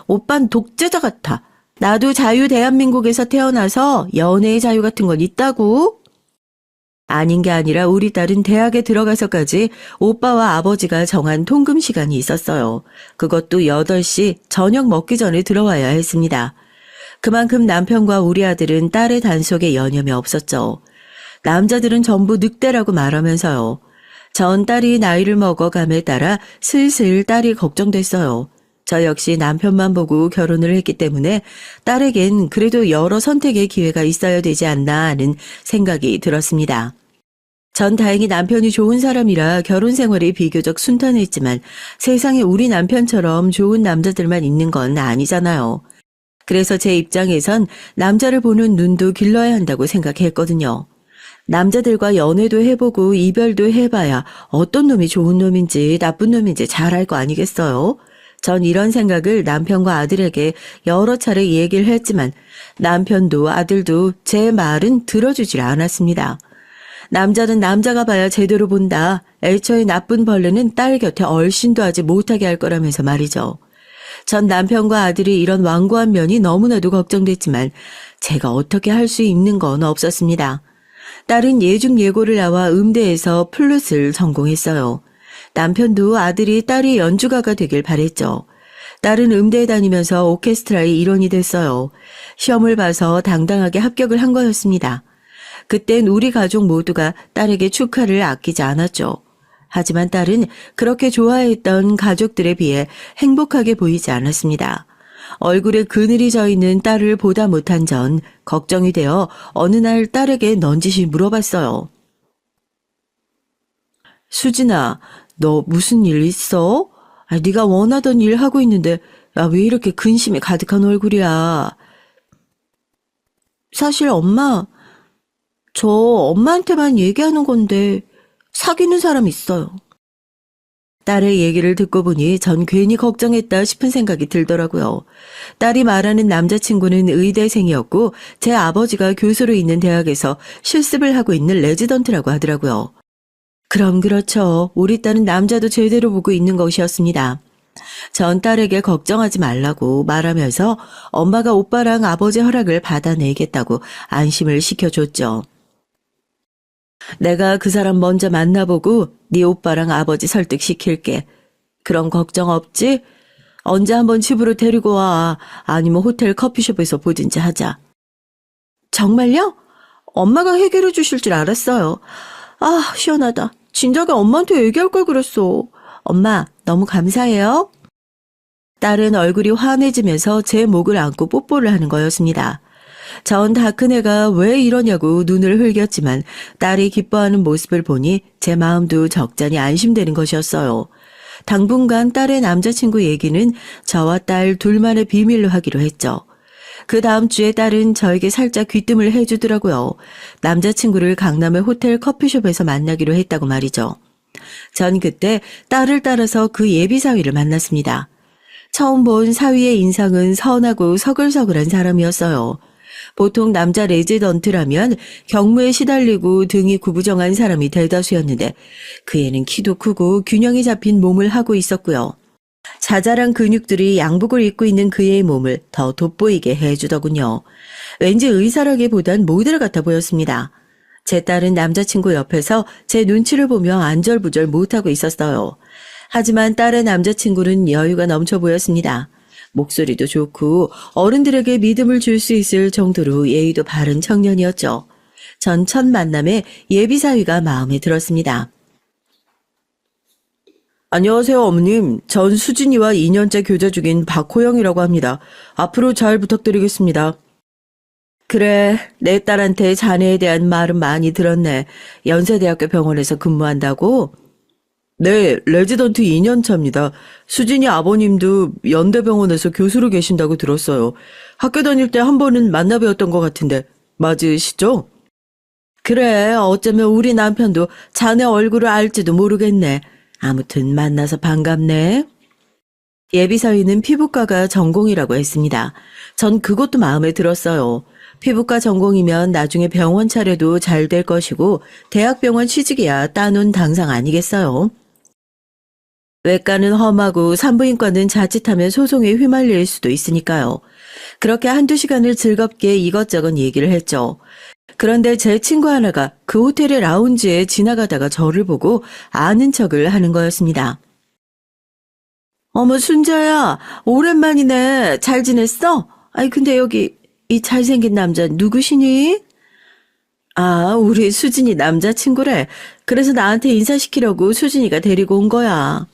오빤 독재자 같아. 나도 자유 대한민국에서 태어나서 연애의 자유 같은 건 있다고. 아닌 게 아니라 우리 딸은 대학에 들어가서까지 오빠와 아버지가 정한 통금 시간이 있었어요. 그것도 8시 저녁 먹기 전에 들어와야 했습니다. 그만큼 남편과 우리 아들은 딸의 단속에 여념이 없었죠. 남자들은 전부 늑대라고 말하면서요. 전 딸이 나이를 먹어감에 따라 슬슬 딸이 걱정됐어요. 저 역시 남편만 보고 결혼을 했기 때문에 딸에겐 그래도 여러 선택의 기회가 있어야 되지 않나 하는 생각이 들었습니다. 전 다행히 남편이 좋은 사람이라 결혼 생활이 비교적 순탄했지만 세상에 우리 남편처럼 좋은 남자들만 있는 건 아니잖아요. 그래서 제 입장에선 남자를 보는 눈도 길러야 한다고 생각했거든요. 남자들과 연애도 해보고 이별도 해봐야 어떤 놈이 좋은 놈인지 나쁜 놈인지 잘 알 거 아니겠어요? 전 이런 생각을 남편과 아들에게 여러 차례 얘기를 했지만 남편도 아들도 제 말은 들어주질 않았습니다. 남자는 남자가 봐야 제대로 본다. 애초에 나쁜 벌레는 딸 곁에 얼씬도 하지 못하게 할 거라면서 말이죠. 전 남편과 아들이 이런 완고한 면이 너무나도 걱정됐지만 제가 어떻게 할 수 있는 건 없었습니다. 딸은 예중예고를 나와 음대에서 플룻을 전공했어요. 남편도 아들이 딸이 연주가가 되길 바랬죠. 딸은 음대에 다니면서 오케스트라의 일원이 됐어요. 시험을 봐서 당당하게 합격을 한 거였습니다. 그땐 우리 가족 모두가 딸에게 축하를 아끼지 않았죠. 하지만 딸은 그렇게 좋아했던 가족들에 비해 행복하게 보이지 않았습니다. 얼굴에 그늘이 져 있는 딸을 보다 못한 전 걱정이 되어 어느 날 딸에게 넌지시 물어봤어요. 수진아, 너 무슨 일 있어? 네가 원하던 일 하고 있는데 왜 이렇게 근심이 가득한 얼굴이야? 사실 엄마, 저 엄마한테만 얘기하는 건데 사귀는 사람 있어요. 딸의 얘기를 듣고 보니 전 괜히 걱정했다 싶은 생각이 들더라고요. 딸이 말하는 남자친구는 의대생이었고 제 아버지가 교수로 있는 대학에서 실습을 하고 있는 레지던트라고 하더라고요. 그럼 그렇죠. 우리 딸은 남자도 제대로 보고 있는 것이었습니다. 전 딸에게 걱정하지 말라고 말하면서 엄마가 오빠랑 아버지 허락을 받아내겠다고 안심을 시켜줬죠. 내가 그 사람 먼저 만나보고 네 오빠랑 아버지 설득시킬게. 그럼 걱정 없지? 언제 한번 집으로 데리고 와. 아니면 호텔 커피숍에서 보든지 하자. 정말요? 엄마가 해결해 주실 줄 알았어요. 시원하다. 진작에 엄마한테 얘기할 걸 그랬어. 엄마, 너무 감사해요. 딸은 얼굴이 환해지면서 제 목을 안고 뽀뽀를 하는 거였습니다. 전 다 큰 애가 왜 이러냐고 눈을 흘겼지만 딸이 기뻐하는 모습을 보니 제 마음도 적잖이 안심되는 것이었어요. 당분간 딸의 남자친구 얘기는 저와 딸 둘만의 비밀로 하기로 했죠. 그 다음 주에 딸은 저에게 살짝 귀뜸을 해주더라고요. 남자친구를 강남의 호텔 커피숍에서 만나기로 했다고 말이죠. 전 그때 딸을 따라서 그 예비 사위를 만났습니다. 처음 본 사위의 인상은 선하고 서글서글한 사람이었어요. 보통 남자 레지던트라면 경무에 시달리고 등이 구부정한 사람이 대다수였는데 그 애는 키도 크고 균형이 잡힌 몸을 하고 있었고요. 자잘한 근육들이 양복을 입고 있는 그의 몸을 더 돋보이게 해주더군요. 왠지 의사라기보단 모델 같아 보였습니다. 제 딸은 남자친구 옆에서 제 눈치를 보며 안절부절 못하고 있었어요. 하지만 딸의 남자친구는 여유가 넘쳐 보였습니다. 목소리도 좋고 어른들에게 믿음을 줄 수 있을 정도로 예의도 바른 청년이었죠. 전 첫 만남에 예비사위가 마음에 들었습니다. 안녕하세요, 어머님. 전 수진이와 2년째 교제 중인 박호영이라고 합니다. 앞으로 잘 부탁드리겠습니다. 그래, 내 딸한테 자네에 대한 말은 많이 들었네. 연세대학교 병원에서 근무한다고? 네, 레지던트 2년 차입니다. 수진이 아버님도 연대병원에서 교수로 계신다고 들었어요. 학교 다닐 때 한 번은 만나 뵈었던 것 같은데 맞으시죠? 그래, 어쩌면 우리 남편도 자네 얼굴을 알지도 모르겠네. 아무튼 만나서 반갑네. 예비사위는 피부과가 전공이라고 했습니다. 전 그것도 마음에 들었어요. 피부과 전공이면 나중에 병원 차려도 잘 될 것이고 대학병원 취직이야 따놓은 당상 아니겠어요? 외과는 험하고 산부인과는 자칫하면 소송에 휘말릴 수도 있으니까요. 그렇게 한두 시간을 즐겁게 이것저것 얘기를 했죠. 그런데 제 친구 하나가 그 호텔의 라운지에 지나가다가 저를 보고 아는 척을 하는 거였습니다. 어머, 순자야, 오랜만이네. 잘 지냈어? 근데 여기 이 잘생긴 남자 누구시니? 아, 우리 수진이 남자친구래. 그래서 나한테 인사시키려고 수진이가 데리고 온 거야.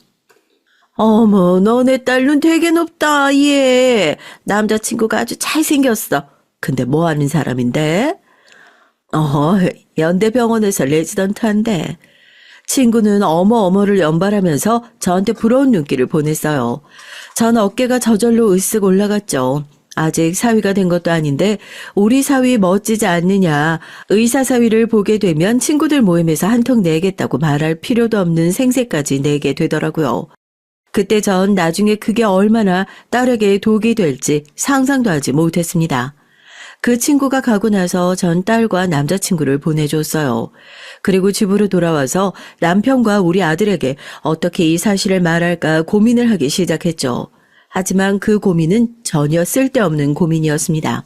어머, 너네 딸 눈 되게 높다, 얘. 남자친구가 아주 잘생겼어. 근데 뭐 하는 사람인데? 어, 연대병원에서 레지던트 한대. 친구는 어머어머를 연발하면서 저한테 부러운 눈길을 보냈어요. 전 어깨가 저절로 으쓱 올라갔죠. 아직 사위가 된 것도 아닌데 우리 사위 멋지지 않느냐. 의사 사위를 보게 되면 친구들 모임에서 한턱 내겠다고 말할 필요도 없는 생색까지 내게 되더라고요. 그때 전 나중에 그게 얼마나 딸에게 독이 될지 상상도 하지 못했습니다. 그 친구가 가고 나서 전 딸과 남자친구를 보내줬어요. 그리고 집으로 돌아와서 남편과 우리 아들에게 어떻게 이 사실을 말할까 고민을 하기 시작했죠. 하지만 그 고민은 전혀 쓸데없는 고민이었습니다.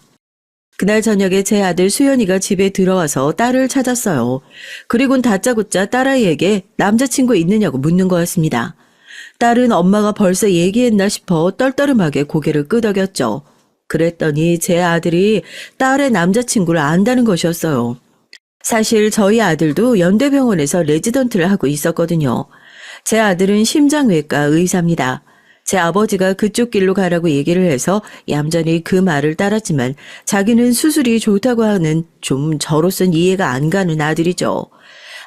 그날 저녁에 제 아들 수연이가 집에 들어와서 딸을 찾았어요. 그리고는 다짜고짜 딸아이에게 남자친구 있느냐고 묻는 거였습니다. 딸은 엄마가 벌써 얘기했나 싶어 떨떠름하게 고개를 끄덕였죠. 그랬더니 제 아들이 딸의 남자친구를 안다는 것이었어요. 사실 저희 아들도 연대병원에서 레지던트를 하고 있었거든요. 제 아들은 심장외과 의사입니다. 제 아버지가 그쪽 길로 가라고 얘기를 해서 얌전히 그 말을 따랐지만 자기는 수술이 좋다고 하는 좀 저로선 이해가 안 가는 아들이죠.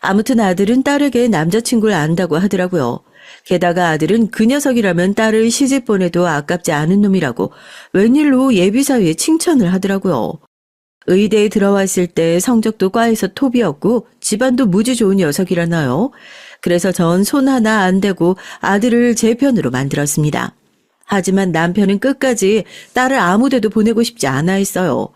아무튼 아들은 딸에게 남자친구를 안다고 하더라고요. 게다가 아들은 그 녀석이라면 딸을 시집 보내도 아깝지 않은 놈이라고 웬일로 예비사위에 칭찬을 하더라고요. 의대에 들어왔을 때 성적도 과에서 톱이었고 집안도 무지 좋은 녀석이라나요. 그래서 전 손 하나 안 대고 아들을 제 편으로 만들었습니다. 하지만 남편은 끝까지 딸을 아무데도 보내고 싶지 않아 했어요.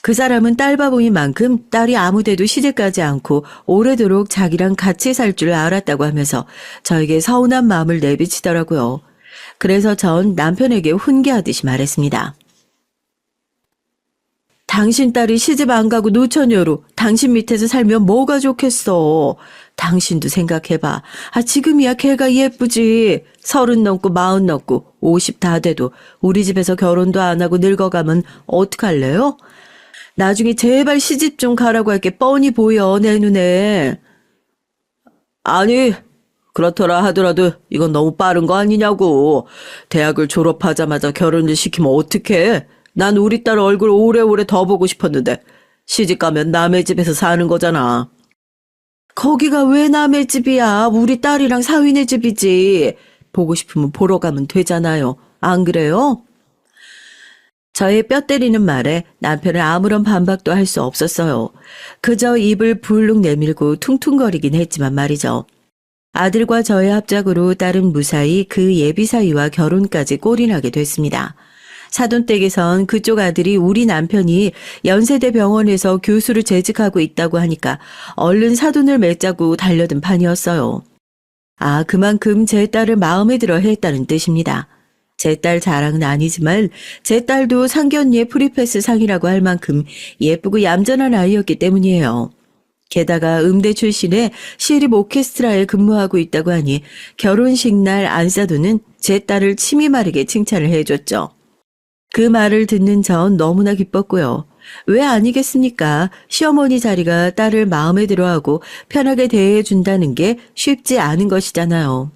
그 사람은 딸바보인 만큼 딸이 아무데도 시집가지 않고 오래도록 자기랑 같이 살 줄 알았다고 하면서 저에게 서운한 마음을 내비치더라고요. 그래서 전 남편에게 훈계하듯이 말했습니다. 당신 딸이 시집 안 가고 노처녀로 당신 밑에서 살면 뭐가 좋겠어. 당신도 생각해봐. 지금이야 걔가 예쁘지. 30 넘고 40 넘고 50 다 돼도 우리 집에서 결혼도 안 하고 늙어가면 어떡할래요? 나중에 제발 시집 좀 가라고 할 게 뻔히 보여, 내 눈에. 아니, 그렇더라 하더라도 이건 너무 빠른 거 아니냐고. 대학을 졸업하자마자 결혼을 시키면 어떡해? 난 우리 딸 얼굴 오래오래 더 보고 싶었는데 시집 가면 남의 집에서 사는 거잖아. 거기가 왜 남의 집이야? 우리 딸이랑 사위네 집이지. 보고 싶으면 보러 가면 되잖아요. 안 그래요? 저의 뼈 때리는 말에 남편은 아무런 반박도 할 수 없었어요. 그저 입을 불룩 내밀고 퉁퉁거리긴 했지만 말이죠. 아들과 저의 합작으로 딸은 무사히 그 예비사위와 결혼까지 꼴인하게 됐습니다. 사돈댁에선 그쪽 아들이 우리 남편이 연세대 병원에서 교수로 재직하고 있다고 하니까 얼른 사돈을 맺자고 달려든 판이었어요. 그만큼 제 딸을 마음에 들어 했다는 뜻입니다. 제 딸 자랑은 아니지만 제 딸도 상견례 프리패스 상이라고 할 만큼 예쁘고 얌전한 아이였기 때문이에요. 게다가 음대 출신의 시립 오케스트라에 근무하고 있다고 하니 결혼식 날 안사도는 제 딸을 침이 마르게 칭찬을 해줬죠. 그 말을 듣는 전 너무나 기뻤고요. 왜 아니겠습니까? 시어머니 자리가 딸을 마음에 들어하고 편하게 대해준다는 게 쉽지 않은 것이잖아요.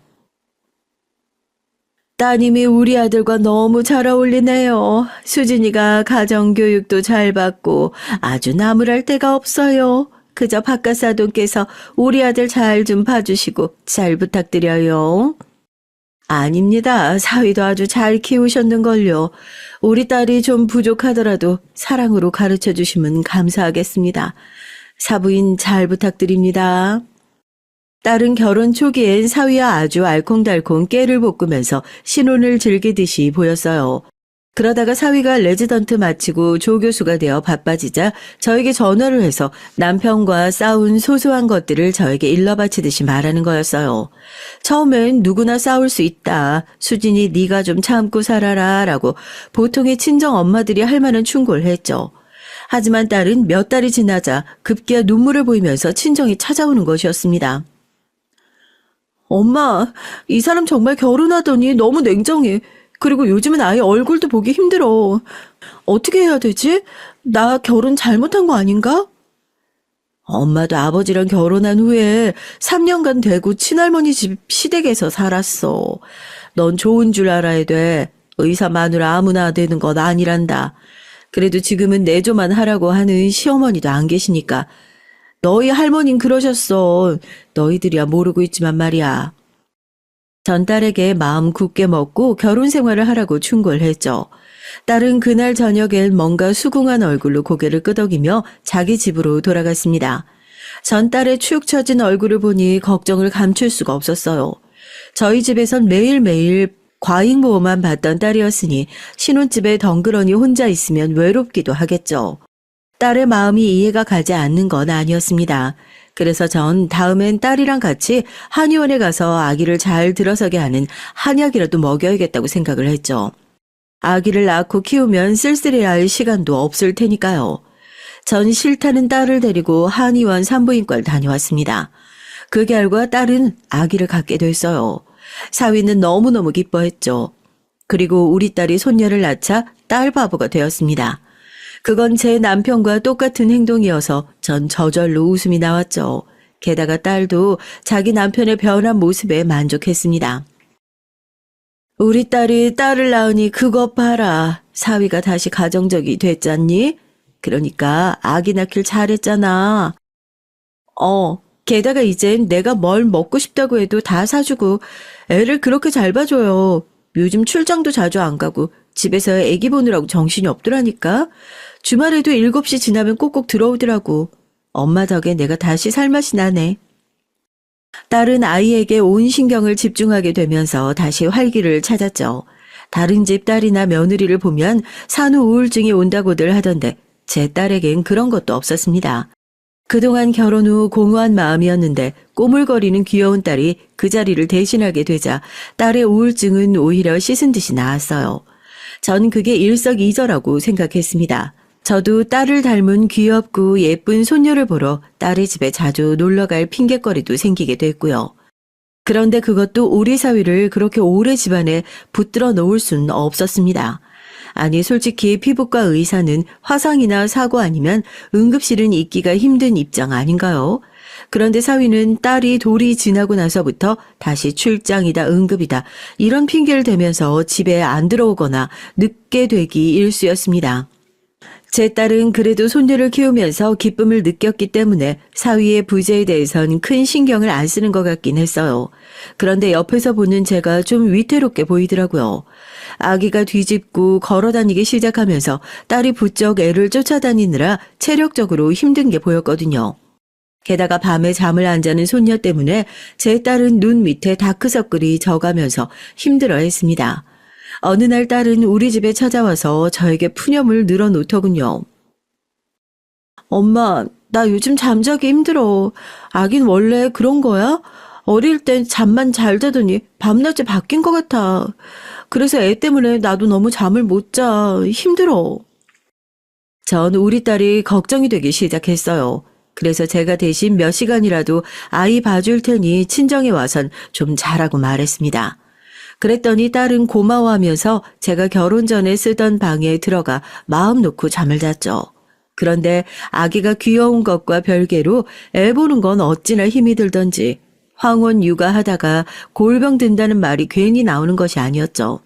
따님이 우리 아들과 너무 잘 어울리네요. 수진이가 가정교육도 잘 받고 아주 나무랄 데가 없어요. 그저 바깥사돈께서 우리 아들 잘 좀 봐주시고 잘 부탁드려요. 아닙니다. 사위도 아주 잘 키우셨는걸요. 우리 딸이 좀 부족하더라도 사랑으로 가르쳐 주시면 감사하겠습니다. 사부인 잘 부탁드립니다. 딸은 결혼 초기엔 사위와 아주 알콩달콩 깨를 볶으면서 신혼을 즐기듯이 보였어요. 그러다가 사위가 레지던트 마치고 조교수가 되어 바빠지자 저에게 전화를 해서 남편과 싸운 소소한 것들을 저에게 일러바치듯이 말하는 거였어요. 처음엔 누구나 싸울 수 있다. 수진이 네가 좀 참고 살아라 라고 보통의 친정 엄마들이 할 만한 충고를 했죠. 하지만 딸은 몇 달이 지나자 급기야 눈물을 보이면서 친정이 찾아오는 것이었습니다. 엄마, 이 사람 정말 결혼하더니 너무 냉정해. 그리고 요즘은 아예 얼굴도 보기 힘들어. 어떻게 해야 되지? 나 결혼 잘못한 거 아닌가? 엄마도 아버지랑 결혼한 후에 3년간 대구 친할머니 집 시댁에서 살았어. 넌 좋은 줄 알아야 돼. 의사 마누라 아무나 되는 건 아니란다. 그래도 지금은 내조만 하라고 하는 시어머니도 안 계시니까. 너희 할머니는 그러셨어. 너희들이야 모르고 있지만 말이야. 전 딸에게 마음 굳게 먹고 결혼 생활을 하라고 충고를 했죠. 딸은 그날 저녁엔 뭔가 수긍한 얼굴로 고개를 끄덕이며 자기 집으로 돌아갔습니다. 전 딸의 축 처진 얼굴을 보니 걱정을 감출 수가 없었어요. 저희 집에선 매일매일 과잉보호만 받던 딸이었으니 신혼집에 덩그러니 혼자 있으면 외롭기도 하겠죠. 딸의 마음이 이해가 가지 않는 건 아니었습니다. 그래서 전 다음엔 딸이랑 같이 한의원에 가서 아기를 잘 들어서게 하는 한약이라도 먹여야겠다고 생각을 했죠. 아기를 낳고 키우면 쓸쓸해할 시간도 없을 테니까요. 전 싫다는 딸을 데리고 한의원 산부인과를 다녀왔습니다. 그 결과 딸은 아기를 갖게 됐어요. 사위는 너무너무 기뻐했죠. 그리고 우리 딸이 손녀를 낳자 딸 바보가 되었습니다. 그건 제 남편과 똑같은 행동이어서 전 저절로 웃음이 나왔죠. 게다가 딸도 자기 남편의 변한 모습에 만족했습니다. 우리 딸이 딸을 낳으니 그것 봐라. 사위가 다시 가정적이 됐잖니? 그러니까 아기 낳길 잘했잖아. 게다가 이젠 내가 뭘 먹고 싶다고 해도 다 사주고 애를 그렇게 잘 봐줘요. 요즘 출장도 자주 안 가고 집에서 애기 보느라고 정신이 없더라니까. 주말에도 7시 지나면 꼭꼭 들어오더라고. 엄마 덕에 내가 다시 살맛이 나네. 딸은 아이에게 온 신경을 집중하게 되면서 다시 활기를 찾았죠. 다른 집 딸이나 며느리를 보면 산후 우울증이 온다고들 하던데 제 딸에겐 그런 것도 없었습니다. 그동안 결혼 후 공허한 마음이었는데 꼬물거리는 귀여운 딸이 그 자리를 대신하게 되자 딸의 우울증은 오히려 씻은 듯이 나았어요. 전 그게 일석이조라고 생각했습니다. 저도 딸을 닮은 귀엽고 예쁜 손녀를 보러 딸의 집에 자주 놀러갈 핑곗거리도 생기게 됐고요. 그런데 그것도 우리 사위를 그렇게 오래 집안에 붙들어 놓을 수는 없었습니다. 아니 솔직히 피부과 의사는 화상이나 사고 아니면 응급실은 있기가 힘든 입장 아닌가요? 그런데 사위는 딸이 돌이 지나고 나서부터 다시 출장이다 응급이다 이런 핑계를 대면서 집에 안 들어오거나 늦게 되기 일쑤였습니다. 제 딸은 그래도 손녀를 키우면서 기쁨을 느꼈기 때문에 사위의 부재에 대해선 큰 신경을 안 쓰는 것 같긴 했어요. 그런데 옆에서 보는 제가 좀 위태롭게 보이더라고요. 아기가 뒤집고 걸어다니기 시작하면서 딸이 부쩍 애를 쫓아다니느라 체력적으로 힘든 게 보였거든요. 게다가 밤에 잠을 안 자는 손녀 때문에 제 딸은 눈 밑에 다크서클이 져가면서 힘들어했습니다. 어느 날 딸은 우리 집에 찾아와서 저에게 푸념을 늘어놓더군요. 엄마, 나 요즘 잠자기 힘들어. 아긴 원래 그런 거야? 어릴 땐 잠만 잘 자더니 밤낮이 바뀐 것 같아. 그래서 애 때문에 나도 너무 잠을 못 자. 힘들어. 전 우리 딸이 걱정이 되기 시작했어요. 그래서 제가 대신 몇 시간이라도 아이 봐줄 테니 친정에 와선 좀 자라고 말했습니다. 그랬더니 딸은 고마워하면서 제가 결혼 전에 쓰던 방에 들어가 마음 놓고 잠을 잤죠. 그런데 아기가 귀여운 것과 별개로 애 보는 건 어찌나 힘이 들던지 황혼 육아하다가 골병 든다는 말이 괜히 나오는 것이 아니었죠.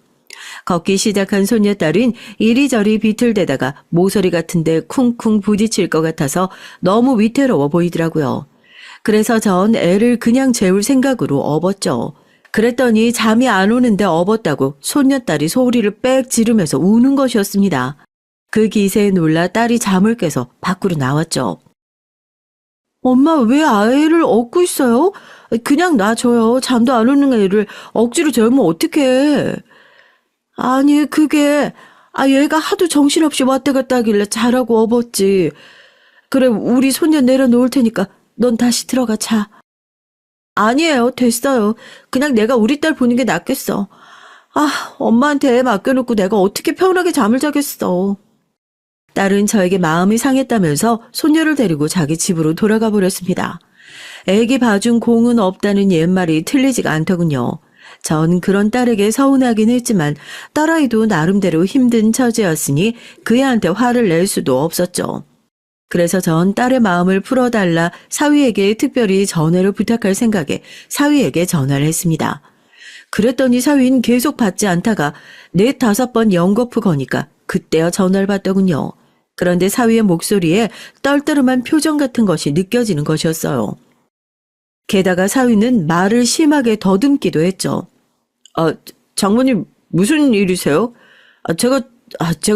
걷기 시작한 손녀딸은 이리저리 비틀대다가 모서리 같은데 쿵쿵 부딪힐 것 같아서 너무 위태로워 보이더라고요. 그래서 전 애를 그냥 재울 생각으로 업었죠. 그랬더니 잠이 안 오는데 업었다고 손녀딸이 소리를 빽 지르면서 우는 것이었습니다. 그 기세에 놀라 딸이 잠을 깨서 밖으로 나왔죠. 엄마 왜 아이를 업고 있어요? 그냥 놔줘요. 잠도 안 오는 애를 억지로 재우면 어떡해. 아니 그게 얘가 하도 정신없이 왔다 갔다 하길래 자라고 업었지. 그래 우리 손녀 내려놓을 테니까 넌 다시 들어가 자. 아니에요. 됐어요. 그냥 내가 우리 딸 보는 게 낫겠어. 엄마한테 애 맡겨놓고 내가 어떻게 편하게 잠을 자겠어. 딸은 저에게 마음이 상했다면서 손녀를 데리고 자기 집으로 돌아가 버렸습니다. 애기 봐준 공은 없다는 옛말이 틀리지가 않더군요. 전 그런 딸에게 서운하긴 했지만 딸아이도 나름대로 힘든 처지였으니 그 애한테 화를 낼 수도 없었죠. 그래서 전 딸의 마음을 풀어달라 사위에게 특별히 전화를 부탁할 생각에 사위에게 전화를 했습니다. 그랬더니 사위는 계속 받지 않다가 4-5번 연거푸 거니까 그때야 전화를 받더군요. 그런데 사위의 목소리에 떨떠름한 표정 같은 것이 느껴지는 것이었어요. 게다가 사위는 말을 심하게 더듬기도 했죠. 장모님 무슨 일이세요? 제가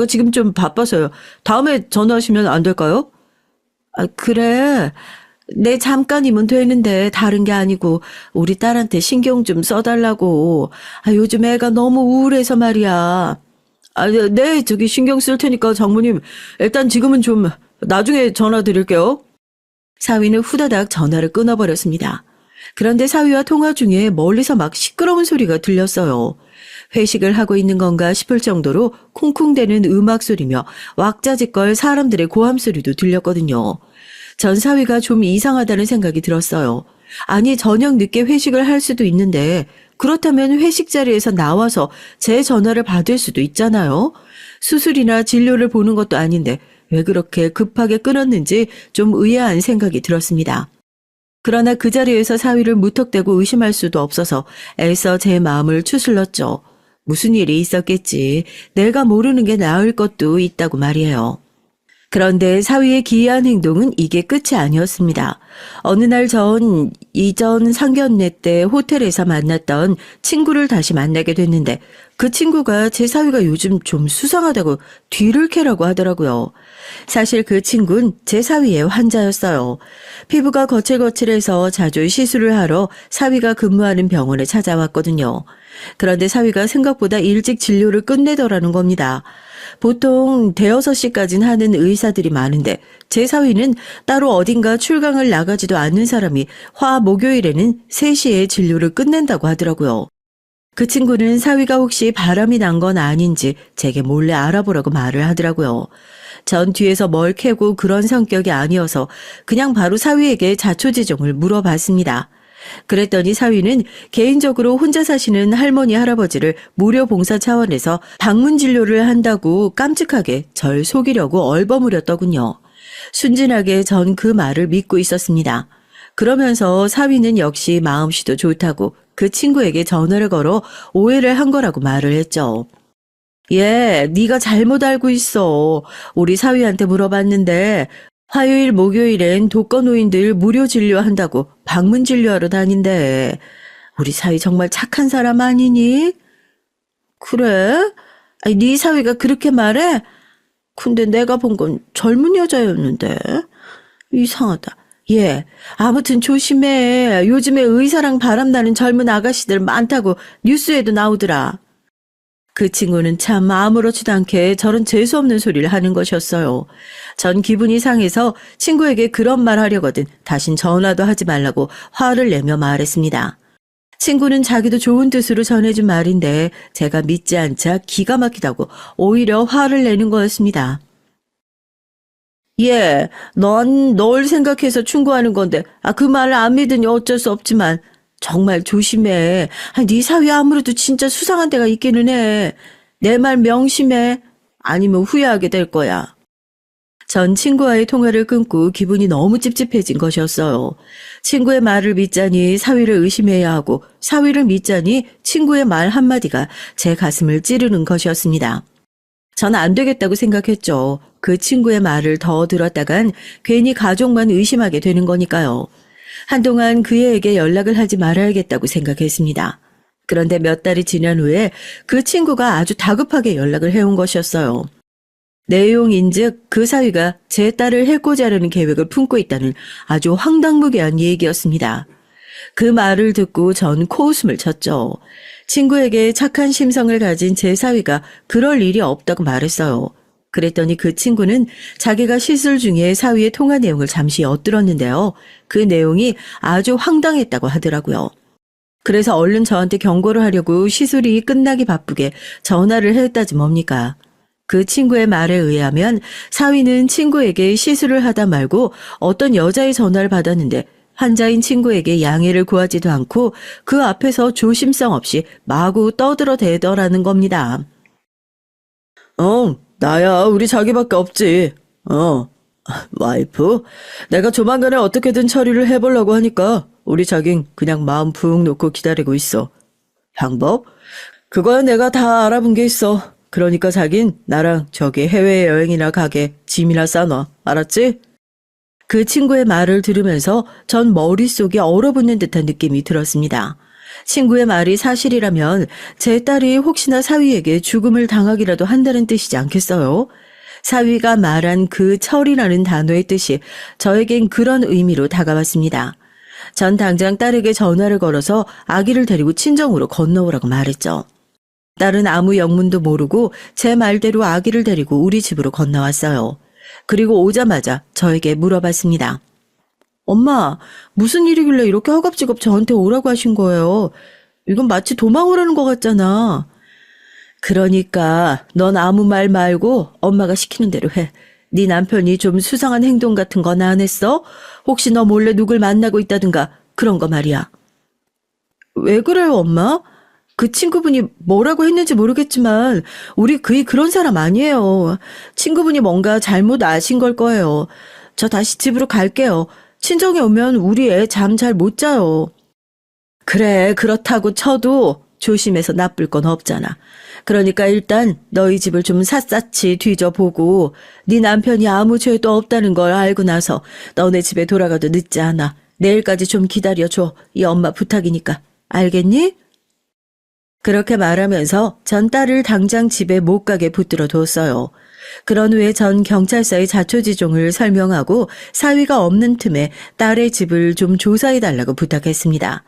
지금 좀 바빠서요. 다음에 전화하시면 안 될까요? 그래. 내 잠깐이면 되는데 다른 게 아니고 우리 딸한테 신경 좀 써달라고. 요즘 애가 너무 우울해서 말이야. 네, 저기 신경 쓸 테니까 장모님 일단 지금은 좀 나중에 전화 드릴게요. 사위는 후다닥 전화를 끊어버렸습니다. 그런데 사위와 통화 중에 멀리서 막 시끄러운 소리가 들렸어요. 회식을 하고 있는 건가 싶을 정도로 쿵쿵대는 음악 소리며 왁자지껄 사람들의 고함 소리도 들렸거든요. 전 사위가 좀 이상하다는 생각이 들었어요. 아니, 저녁 늦게 회식을 할 수도 있는데 그렇다면 회식 자리에서 나와서 제 전화를 받을 수도 있잖아요. 수술이나 진료를 보는 것도 아닌데 왜 그렇게 급하게 끊었는지 좀 의아한 생각이 들었습니다. 그러나 그 자리에서 사위를 무턱대고 의심할 수도 없어서 애써 제 마음을 추슬렀죠. 무슨 일이 있었겠지. 내가 모르는 게 나을 것도 있다고 말이에요. 그런데 사위의 기이한 행동은 이게 끝이 아니었습니다. 어느 날 전 이전 상견례 때 호텔에서 만났던 친구를 다시 만나게 됐는데 그 친구가 제 사위가 요즘 좀 수상하다고 뒤를 캐라고 하더라고요. 사실 그 친구는 제 사위의 환자였어요. 피부가 거칠거칠해서 자주 시술을 하러 사위가 근무하는 병원에 찾아왔거든요. 그런데 사위가 생각보다 일찍 진료를 끝내더라는 겁니다. 보통 5-6시까지는 하는 의사들이 많은데 제 사위는 따로 어딘가 출강을 나가지도 않는 사람이 목요일에는 3시에 진료를 끝낸다고 하더라고요. 그 친구는 사위가 혹시 바람이 난 건 아닌지 제게 몰래 알아보라고 말을 하더라고요. 전 뒤에서 뭘 캐고 그런 성격이 아니어서 그냥 바로 사위에게 자초지종을 물어봤습니다. 그랬더니 사위는 개인적으로 혼자 사시는 할머니 할아버지를 무료 봉사 차원에서 방문 진료를 한다고 깜찍하게 절 속이려고 얼버무렸더군요. 순진하게 전 그 말을 믿고 있었습니다. 그러면서 사위는 역시 마음씨도 좋다고 그 친구에게 전화를 걸어 오해를 한 거라고 말을 했죠. 네가 잘못 알고 있어. 우리 사위한테 물어봤는데 화요일 목요일엔 독거노인들 무료 진료한다고 방문 진료하러 다닌대. 우리 사위 정말 착한 사람 아니니? 그래? 네 사위가 그렇게 말해? 근데 내가 본 건 젊은 여자였는데. 이상하다. 아무튼 조심해. 요즘에 의사랑 바람나는 젊은 아가씨들 많다고 뉴스에도 나오더라. 그 친구는 참 아무렇지도 않게 저런 재수없는 소리를 하는 것이었어요. 전 기분이 상해서 친구에게 그런 말 하려거든 다신 전화도 하지 말라고 화를 내며 말했습니다. 친구는 자기도 좋은 뜻으로 전해준 말인데 제가 믿지 않자 기가 막히다고 오히려 화를 내는 거였습니다. 넌 널 생각해서 충고하는 건데 그 말을 안 믿으니 어쩔 수 없지만 정말 조심해. 네 사위 아무래도 진짜 수상한 데가 있기는 해. 내 말 명심해. 아니면 후회하게 될 거야. 전 친구와의 통화를 끊고 기분이 너무 찝찝해진 것이었어요. 친구의 말을 믿자니 사위를 의심해야 하고 사위를 믿자니 친구의 말 한마디가 제 가슴을 찌르는 것이었습니다. 전 안 되겠다고 생각했죠. 그 친구의 말을 더 들었다간 괜히 가족만 의심하게 되는 거니까요. 한동안 그 애에게 연락을 하지 말아야겠다고 생각했습니다. 그런데 몇 달이 지난 후에 그 친구가 아주 다급하게 연락을 해온 것이었어요. 내용인즉 그 사위가 제 딸을 해코지 하려는 계획을 품고 있다는 아주 황당무계한 얘기였습니다. 그 말을 듣고 전 코웃음을 쳤죠. 친구에게 착한 심성을 가진 제 사위가 그럴 일이 없다고 말했어요. 그랬더니 그 친구는 자기가 시술 중에 사위의 통화 내용을 잠시 엿들었는데요. 그 내용이 아주 황당했다고 하더라고요. 그래서 얼른 저한테 경고를 하려고 시술이 끝나기 바쁘게 전화를 했다지 뭡니까. 그 친구의 말에 의하면 사위는 친구에게 시술을 하다 말고 어떤 여자의 전화를 받았는데 환자인 친구에게 양해를 구하지도 않고 그 앞에서 조심성 없이 마구 떠들어대더라는 겁니다. 나야. 우리 자기밖에 없지. 와이프, 내가 조만간에 어떻게든 처리를 해보려고 하니까 우리 자긴 그냥 마음 푹 놓고 기다리고 있어. 방법? 그거야 내가 다 알아본 게 있어. 그러니까 자긴 나랑 저기 해외여행이나 가게 짐이나 싸놔. 알았지? 그 친구의 말을 들으면서 전 머릿속이 얼어붙는 듯한 느낌이 들었습니다. 친구의 말이 사실이라면 제 딸이 혹시나 사위에게 죽음을 당하기라도 한다는 뜻이지 않겠어요? 사위가 말한 그 철이라는 단어의 뜻이 저에겐 그런 의미로 다가왔습니다. 전 당장 딸에게 전화를 걸어서 아기를 데리고 친정으로 건너오라고 말했죠. 딸은 아무 영문도 모르고 제 말대로 아기를 데리고 우리 집으로 건너왔어요. 그리고 오자마자 저에게 물어봤습니다. 엄마, 무슨 일이길래 이렇게 허겁지겁 저한테 오라고 하신 거예요? 이건 마치 도망 오라는 것 같잖아. 그러니까 넌 아무 말 말고 엄마가 시키는 대로 해. 네 남편이 좀 수상한 행동 같은 건 안 했어? 혹시 너 몰래 누굴 만나고 있다든가 그런 거 말이야. 왜 그래요, 엄마? 그 친구분이 뭐라고 했는지 모르겠지만 우리 그이 그런 사람 아니에요. 친구분이 뭔가 잘못 아신 걸 거예요. 저 다시 집으로 갈게요. 친정에 오면 우리 애 잠 잘 못 자요. 그래, 그렇다고 쳐도 조심해서 나쁠 건 없잖아. 그러니까 일단 너희 집을 좀 샅샅이 뒤져보고 네 남편이 아무 죄도 없다는 걸 알고 나서 너네 집에 돌아가도 늦지 않아. 내일까지 좀 기다려줘. 이 엄마 부탁이니까. 알겠니? 그렇게 말하면서 전 딸을 당장 집에 못 가게 붙들어 뒀어요. 그런 후에 전 경찰서에 자초지종을 설명하고 사위가 없는 틈에 딸의 집을 좀 조사해달라고 부탁했습니다.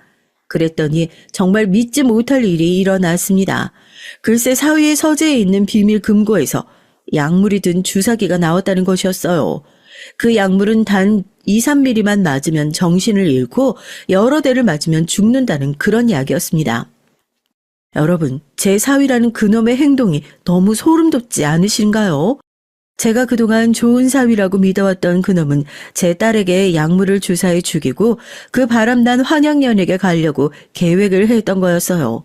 그랬더니 정말 믿지 못할 일이 일어났습니다. 글쎄 사위의 서재에 있는 비밀 금고에서 약물이 든 주사기가 나왔다는 것이었어요. 그 약물은 단 2, 3mm만 맞으면 정신을 잃고 여러 대를 맞으면 죽는다는 그런 약이었습니다. 여러분, 제 사위라는 그놈의 행동이 너무 소름 돋지 않으신가요? 제가 그동안 좋은 사위라고 믿어왔던 그놈은 제 딸에게 약물을 주사해 죽이고 그 바람난 환양년에게 가려고 계획을 했던 거였어요.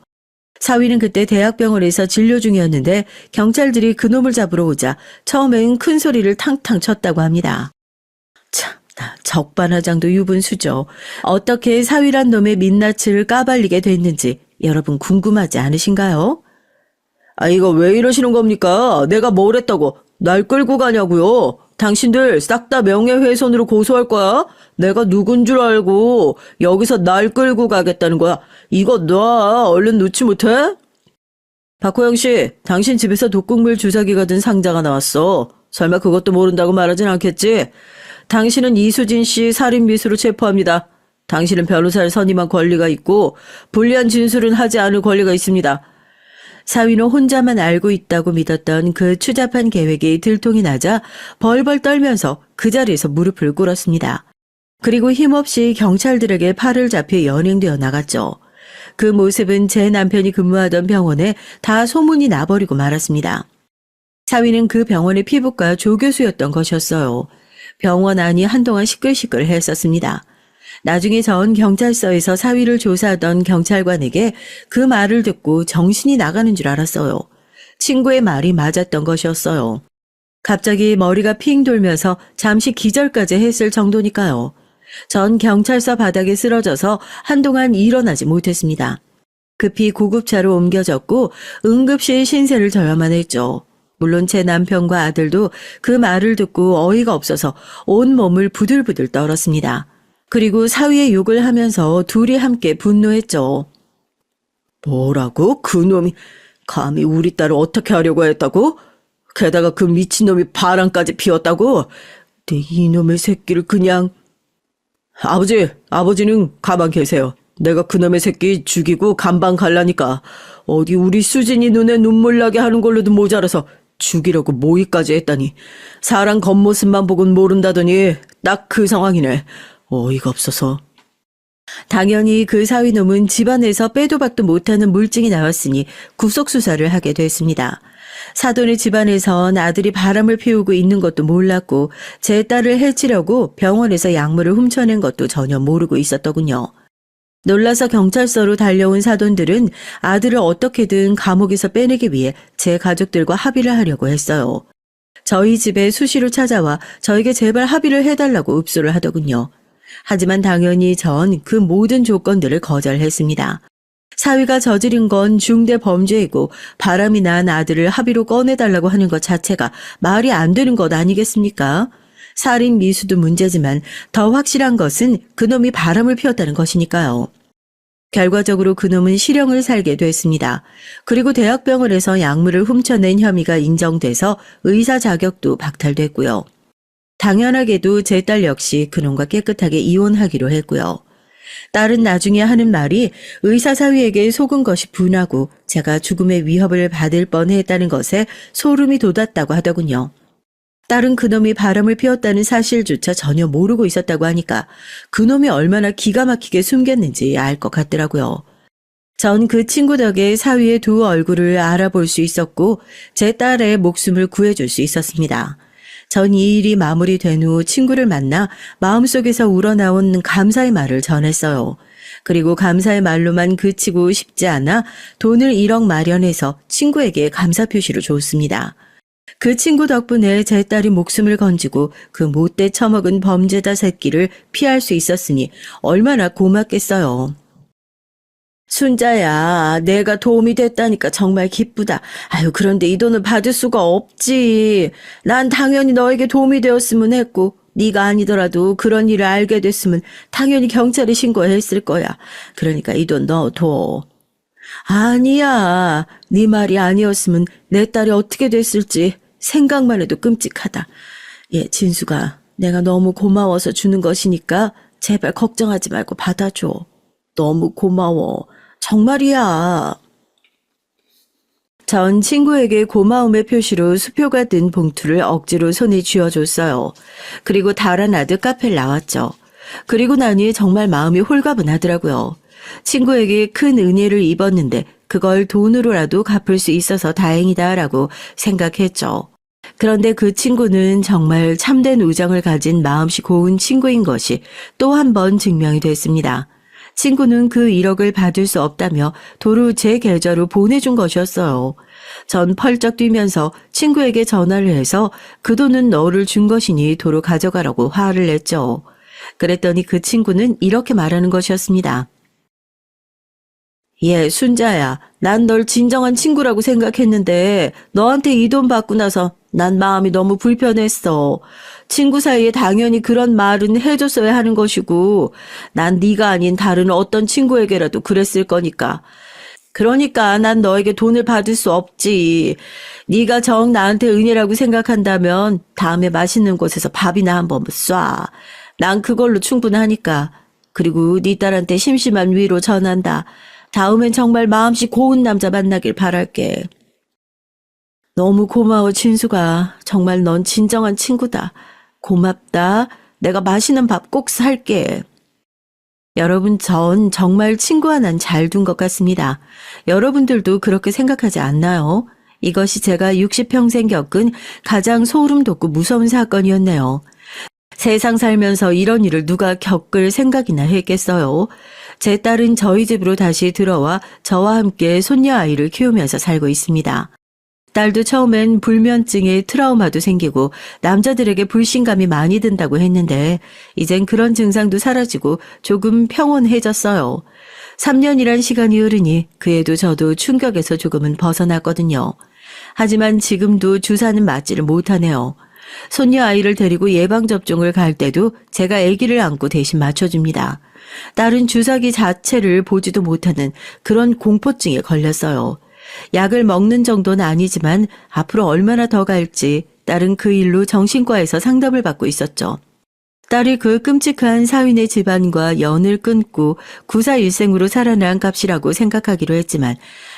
사위는 그때 대학병원에서 진료 중이었는데 경찰들이 그놈을 잡으러 오자 처음엔 큰 소리를 탕탕 쳤다고 합니다. 참나, 적반하장도 유분수죠. 어떻게 사위란 놈의 민낯을 까발리게 됐는지 여러분 궁금하지 않으신가요? 아, 이거 왜 이러시는 겁니까? 내가 뭘 했다고 날 끌고 가냐고요? 당신들 싹 다 명예훼손으로 고소할 거야? 내가 누군 줄 알고 여기서 날 끌고 가겠다는 거야. 이거 놔. 얼른 놓지 못해? 박호영 씨, 당신 집에서 독극물 주사기가 든 상자가 나왔어. 설마 그것도 모른다고 말하진 않겠지? 당신은 이수진 씨 살인 미수로 체포합니다. 당신은 변호사를 선임한 권리가 있고 불리한 진술은 하지 않을 권리가 있습니다. 사위는 혼자만 알고 있다고 믿었던 그 추잡한 계획이 들통이 나자 벌벌 떨면서 그 자리에서 무릎을 꿇었습니다. 그리고 힘없이 경찰들에게 팔을 잡혀 연행되어 나갔죠. 그 모습은 제 남편이 근무하던 병원에 다 소문이 나버리고 말았습니다. 사위는 그 병원의 피부과 조교수였던 것이었어요. 병원 안이 한동안 시끌시끌했었습니다. 나중에 전 경찰서에서 사위를 조사하던 경찰관에게 그 말을 듣고 정신이 나가는 줄 알았어요. 친구의 말이 맞았던 것이었어요. 갑자기 머리가 핑 돌면서 잠시 기절까지 했을 정도니까요. 전 경찰서 바닥에 쓰러져서 한동안 일어나지 못했습니다. 급히 구급차로 옮겨졌고 응급실 신세를 져야만 했죠. 물론 제 남편과 아들도 그 말을 듣고 어이가 없어서 온 몸을 부들부들 떨었습니다. 그리고 사위의 욕을 하면서 둘이 함께 분노했죠. 뭐라고? 그놈이 감히 우리 딸을 어떻게 하려고 했다고? 게다가 그 미친놈이 바람까지 피웠다고? 내 이놈의 새끼를 그냥... 아버지는 가만 계세요. 내가 그놈의 새끼 죽이고 감방 갈라니까 어디 우리 수진이 눈에 눈물 나게 하는 걸로도 모자라서 죽이려고 모의까지 했다니. 사람 겉모습만 보곤 모른다더니 딱 그 상황이네. 어이가 없어서. 당연히 그 사위놈은 집안에서 빼도 박도 못하는 물증이 나왔으니 구속수사를 하게 됐습니다. 사돈의 집안에선 아들이 바람을 피우고 있는 것도 몰랐고 제 딸을 해치려고 병원에서 약물을 훔쳐낸 것도 전혀 모르고 있었더군요. 놀라서 경찰서로 달려온 사돈들은 아들을 어떻게든 감옥에서 빼내기 위해 제 가족들과 합의를 하려고 했어요. 저희 집에 수시로 찾아와 저에게 제발 합의를 해달라고 읍소를 하더군요. 하지만 당연히 전 그 모든 조건들을 거절했습니다. 사위가 저지른 건 중대 범죄이고 바람이 난 아들을 합의로 꺼내달라고 하는 것 자체가 말이 안 되는 것 아니겠습니까? 살인 미수도 문제지만 더 확실한 것은 그놈이 바람을 피웠다는 것이니까요. 결과적으로 그놈은 실형을 살게 됐습니다. 그리고 대학병원에서 약물을 훔쳐낸 혐의가 인정돼서 의사 자격도 박탈됐고요. 당연하게도 제 딸 역시 그놈과 깨끗하게 이혼하기로 했고요. 딸은 나중에 하는 말이 의사 사위에게 속은 것이 분하고 제가 죽음의 위협을 받을 뻔했다는 것에 소름이 돋았다고 하더군요. 딸은 그놈이 바람을 피웠다는 사실조차 전혀 모르고 있었다고 하니까 그놈이 얼마나 기가 막히게 숨겼는지 알 것 같더라고요. 전 그 친구 덕에 사위의 두 얼굴을 알아볼 수 있었고 제 딸의 목숨을 구해줄 수 있었습니다. 전 이 일이 마무리된 후 친구를 만나 마음속에서 우러나온 감사의 말을 전했어요. 그리고 감사의 말로만 그치고 싶지 않아 돈을 1억 마련해서 친구에게 감사 표시로 줬습니다. 그 친구 덕분에 제 딸이 목숨을 건지고 그 못돼 처먹은 범죄자 새끼를 피할 수 있었으니 얼마나 고맙겠어요. 순자야, 내가 도움이 됐다니까 정말 기쁘다. 아유, 그런데 이 돈을 받을 수가 없지. 난 당연히 너에게 도움이 되었으면 했고 네가 아니더라도 그런 일을 알게 됐으면 당연히 경찰에 신고했을 거야. 그러니까 이 돈 너 둬. 아니야. 네 말이 아니었으면 내 딸이 어떻게 됐을지 생각만 해도 끔찍하다. 예, 진수가 내가 너무 고마워서 주는 것이니까 제발 걱정하지 말고 받아줘. 너무 고마워. 정말이야. 전 친구에게 고마움의 표시로 수표가 든 봉투를 억지로 손에 쥐어줬어요. 그리고 달아나듯 카페를 나왔죠. 그리고 나니 정말 마음이 홀가분하더라고요. 친구에게 큰 은혜를 입었는데 그걸 돈으로라도 갚을 수 있어서 다행이다라고 생각했죠. 그런데 그 친구는 정말 참된 우정을 가진 마음씨 고운 친구인 것이 또 한 번 증명이 됐습니다. 친구는 그 1억을 받을 수 없다며 도로 제 계좌로 보내준 것이었어요. 전 펄쩍 뛰면서 친구에게 전화를 해서 그 돈은 너를 준 것이니 도로 가져가라고 화를 냈죠. 그랬더니 그 친구는 이렇게 말하는 것이었습니다. 예, 순자야. 난 널 진정한 친구라고 생각했는데 너한테 이 돈 받고 나서 난 마음이 너무 불편했어. 친구 사이에 당연히 그런 말은 해줬어야 하는 것이고 난 네가 아닌 다른 어떤 친구에게라도 그랬을 거니까. 그러니까 난 너에게 돈을 받을 수 없지. 네가 정 나한테 은혜라고 생각한다면 다음에 맛있는 곳에서 밥이나 한번 쏴. 난 그걸로 충분하니까. 그리고 네 딸한테 심심한 위로 전한다. 다음엔 정말 마음씨 고운 남자 만나길 바랄게. 너무 고마워, 진수가. 정말 넌 진정한 친구다. 고맙다. 내가 맛있는 밥 꼭 살게. 여러분, 전 정말 친구 하나는 잘 둔 것 같습니다. 여러분들도 그렇게 생각하지 않나요? 이것이 제가 60평생 겪은 가장 소름 돋고 무서운 사건이었네요. 세상 살면서 이런 일을 누가 겪을 생각이나 했겠어요. 제 딸은 저희 집으로 다시 들어와 저와 함께 손녀 아이를 키우면서 살고 있습니다. 딸도 처음엔 불면증에 트라우마도 생기고 남자들에게 불신감이 많이 든다고 했는데 이젠 그런 증상도 사라지고 조금 평온해졌어요. 3년이란 시간이 흐르니 그애도 저도 충격에서 조금은 벗어났거든요. 하지만 지금도 주사는 맞지를 못하네요. 손녀 아이를 데리고 예방접종을 갈 때도 제가 아기를 안고 대신 맞춰줍니다. 딸은 주사기 자체를 보지도 못하는 그런 공포증에 걸렸어요. 약을 먹는 정도는 아니지만 앞으로 얼마나 더 갈지 딸은 그 일로 정신과에서 상담을 받고 있었죠. 딸이 그 끔찍한 사위네 집안과 연을 끊고 구사일생으로 살아난 값이라고 생각하기로 했지만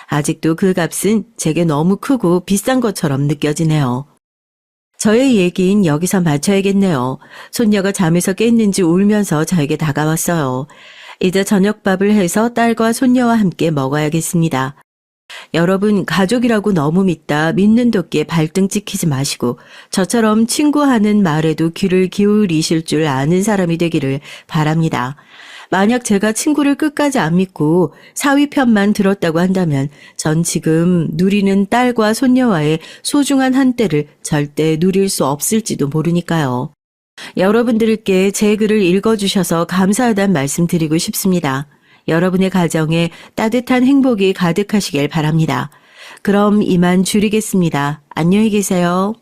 아직도 그 값은 제게 너무 크고 비싼 것처럼 느껴지네요. 저의 얘기는 여기서 마쳐야겠네요. 손녀가 잠에서 깼는지 울면서 저에게 다가왔어요. 이제 저녁밥을 해서 딸과 손녀와 함께 먹어야겠습니다. 여러분, 가족이라고 너무 믿는 도끼에 발등 찍히지 마시고 저처럼 친구하는 말에도 귀를 기울이실 줄 아는 사람이 되기를 바랍니다. 만약 제가 친구를 끝까지 안 믿고 사위 편만 들었다고 한다면 전 지금 누리는 딸과 손녀와의 소중한 한때를 절대 누릴 수 없을지도 모르니까요. 여러분들께 제 글을 읽어주셔서 감사하다는 말씀 드리고 싶습니다. 여러분의 가정에 따뜻한 행복이 가득하시길 바랍니다. 그럼 이만 줄이겠습니다. 안녕히 계세요.